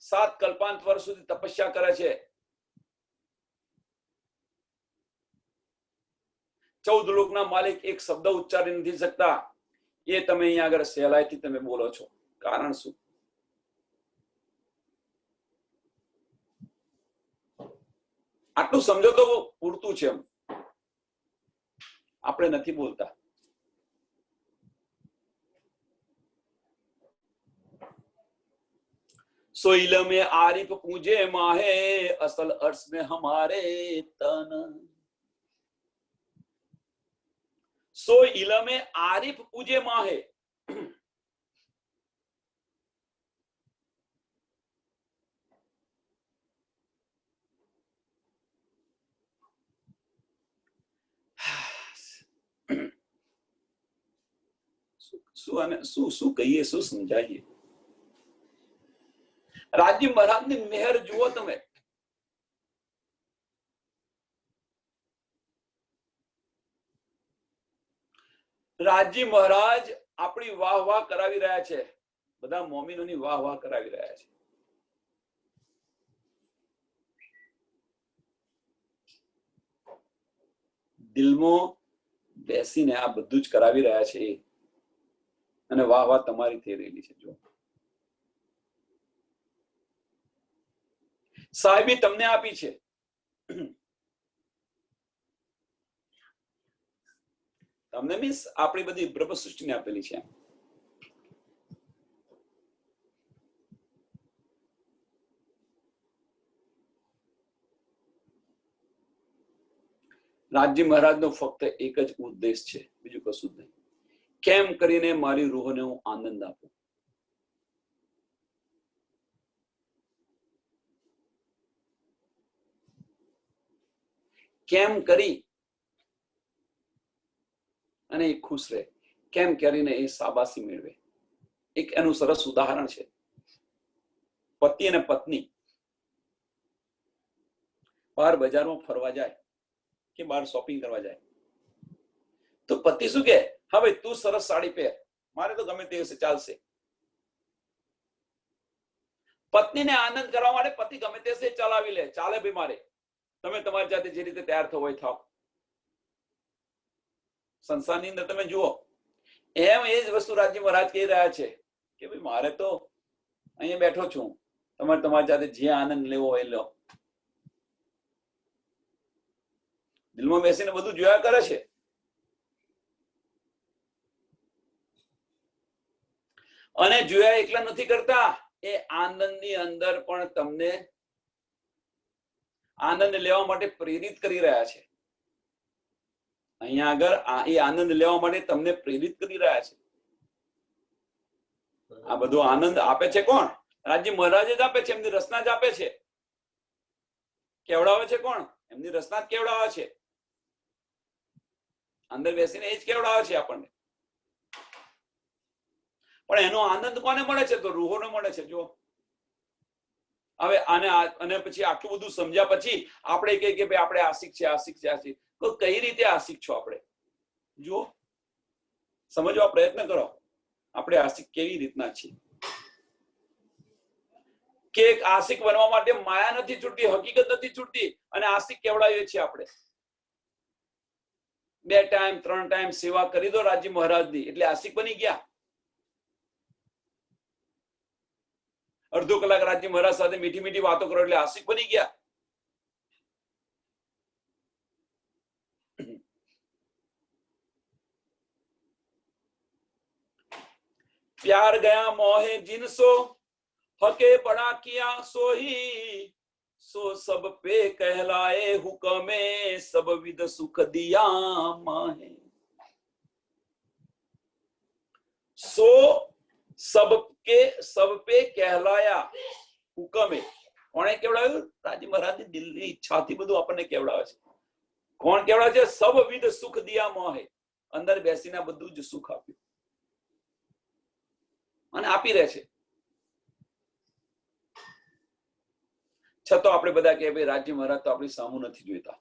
7 કલ્પાંત વર્ષ સુધી તપસ્યા કરે છે. 14 લોકના માલિક એક શબ્દ ઉચ્ચારી નથી શકતા. એ તમે અહીંયા આગળ સહેલાઈથી તમે બોલો છો. કારણ શું? આટલું સમજો તો પૂરતું છે. એમ આપણે નથી બોલતા. सो इलम में आरिफ पूजे माहे असल अर्श में हमारे तन. सो इलम में आरिफ पूजे माहे. શું કહીએ, શું સમજાવીએ? રાજજી મહારાજની મહેર જુઓ તમે. રાજજી મહારાજ આપણી વાહ વાહ કરાવી રહ્યા છે, બધા મોમીનોની વાહ વાહ કરાવી રહ્યા છે. દિલમાં બેસીને આ બધું જ કરાવી રહ્યા છે અને વાહ વાહ તમારી થઈ રહેલી છે. જો સાહેબી તમને આપી છે, તમને મીન્સ આપણી બધી બ્રહ્મ સૃષ્ટિને આપેલી છે. રાજજી મહારાજનો ફક્ત એક જ ઉદ્દેશ છે, બીજું કશું જ નહીં. કેમ કરીને મારી રૂહને હું આનંદ આપું. કેમ કરી અને એ ખુશ રહે, કેમ કરીને એ શાબાશી મેળવે. એક એનું સરસ ઉદાહરણ છે. પતિ અને પત્ની બહાર બજારમાં ફરવા જાય કે બહાર શોપિંગ કરવા જાય તો પતિ શું કે, હા ભાઈ તું સરસ સાડી પહેર, મારે તો ગમે તે ચાલશે. પત્નીને આનંદ કરવા માટે પતિ ગમે તે ચલાવી લે, ચાલે ભાઈ મારે, તમે તમારી જાતે જે રીતે તૈયાર થવો હોય થાવ. સંસારની અંદર તમે જુઓ, એમ એ જ વસ્તુ રાજી મહારાજ કહી રહ્યા છે કે ભાઈ મારે તો અહીંયા બેઠો છું, તમારે તમારી જાતે જે આનંદ લેવો હોય લો. દિલમાં બેસીને બધું જોયા કરે છે. અને જોયા એકલા નથી કરતા, એ આનંદની અંદર પણ તમને આનંદ લેવા માટે પ્રેરિત કરી રહ્યા છે. અહીંયા આગળ એ આનંદ લેવા માટે તમને પ્રેરિત કરી રહ્યા છે. આ બધો આનંદ આપે છે કોણ? રાજજી મહારાજ જ આપે છે, એમની રચના જ આપે છે. કેવડાવે છે કોણ? એમની રચના જ કેવડાવે છે. અંદર બેસીને એ જ કેવડાવે છે આપણને. પણ એનો આનંદ કોને મળે છે? તો રૂહોને મળે છે. જો હવે અને પછી આટલું બધું સમજ્યા પછી આપણે કહીએ કે ભાઈ આપણે આશિક છે, આશિક છે, આશિક. તો કઈ રીતે આશિક છો આપણે? જો સમજવા પ્રયત્ન કરો, આપણે આશિક કેવી રીતના છીએ. કે આશિક બનવા માટે માયા નથી છૂટતી, હકીકત નથી છૂટતી, અને આશિક કેવડાવીએ છીએ આપણે. 2 ટાઈમ 3 ટાઈમ સેવા કરી દો રાજજી મહારાજની એટલે આશિક બની ગયા. અડધો કલાક રાજજી મહારાજ સાથે મીઠી મીઠી વાતો કરો એટલે આશિક બની ગયા. प्यार गया मोहे जिनसो हके बड़ा किया सोही सो सब पे कहलाए हुक्मे सब विद सुख दिया माहे. सो सब पे कहलाया હુકમે. કોણે કેવડાવ્યું? રાજી મહારાજની દિલની ઈચ્છાથી બધું આપણને કેવડાવે છે. કોણ કેવડાવે છે? સબ વિદ સુખ દિયા મોહે. અંદર બેસીને બધું જ સુખ આપ્યું અને આપી રહે છે. છતાં આપણે બધા કે ભાઈ રાજજી મહારાજ તો આપણી સામું નથી જોઈતા.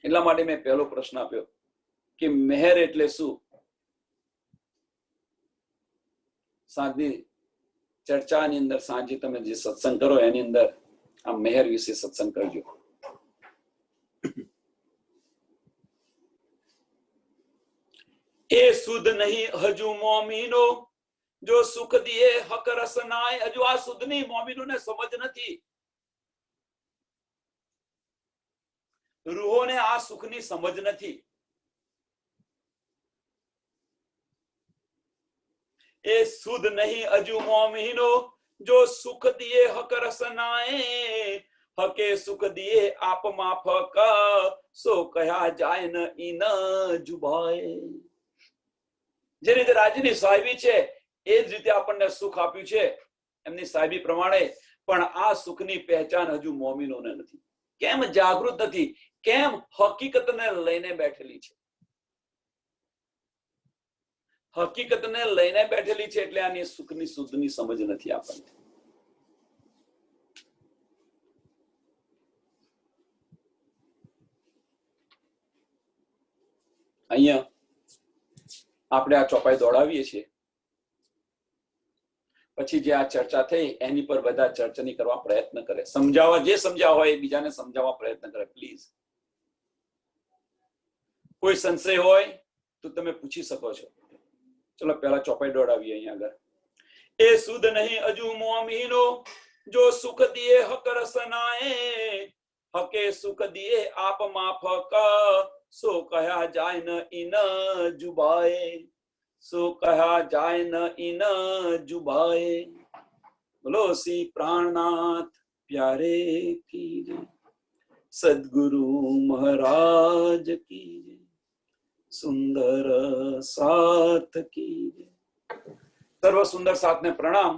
એટલા માટે મેં પહેલો પ્રશ્ન આપ્યો કે મહેર એટલે શું? સાંજની ચર્ચાની અંદર સાંજે તમે જે સત્સંગ કરો એની અંદર આ મહેર વિશે સત્સંગ કરજો. એ સુધ નહીં હજુ મોમીનો જો સુખ દિયે હક રસનાય. હજુ આ સુધની મોમીનોને સમજ નથી, રૂહોને આ સુખની સમજ નથી. એ સુધ નહીં હજુ મોમીનો જો સુખ દિયે હક રસનાય. હકે સુખ દિયે આપ માફક સો કહ્યા જાય ન ઈન જુબાય. જે રીતે રાજની સાહેબી છે એ જ રીતે આપણને સુખ આપ્યું છે એમની સાહેબી પ્રમાણે, પણ આ સુખની પહેચાન હજુ મોમીનોને નથી. કેમ જાગૃત નથી? કેમ હકીકતને લઈને બેઠેલી છે. હકીકતને લઈને બેઠેલી છે એટલે આની સુખની સુધની સમજ નથી આપણને. અહીંયા આપણે આ ચોપાઈ દોડાવીએ છીએ, પછી જે આ ચર્ચા થઈ એની પર બધા ચર્ચા કરવા પ્રયત્ન કરે, સમજાવવા જે સમજાવવા હોય બીજાને સમજાવવા પ્રયત્ન કરે. પ્લીઝ કોઈ સંશય હોય તો તમે પૂછી શકો છો. ચલો પહેલા ચોપાઈ દોડાવીએ અહીંયા આગળ. એ સુધ નહીં હજુ મોમીનો જો સુખ દિયે હક રસનાએ. હકે સુખ દિયે આપ માફક સો કહ્યા જાય ન ઈન જુબાએ. સો કહ્યા જાય ન ઈન જુબાએ. બોલો શ્રી પ્રાણનાથ પ્યારે કી જય. સદગુરુ મહારાજ કી જય. સુંદર સાથ કી જય. સર્વ સુંદર સાથને પ્રણામ.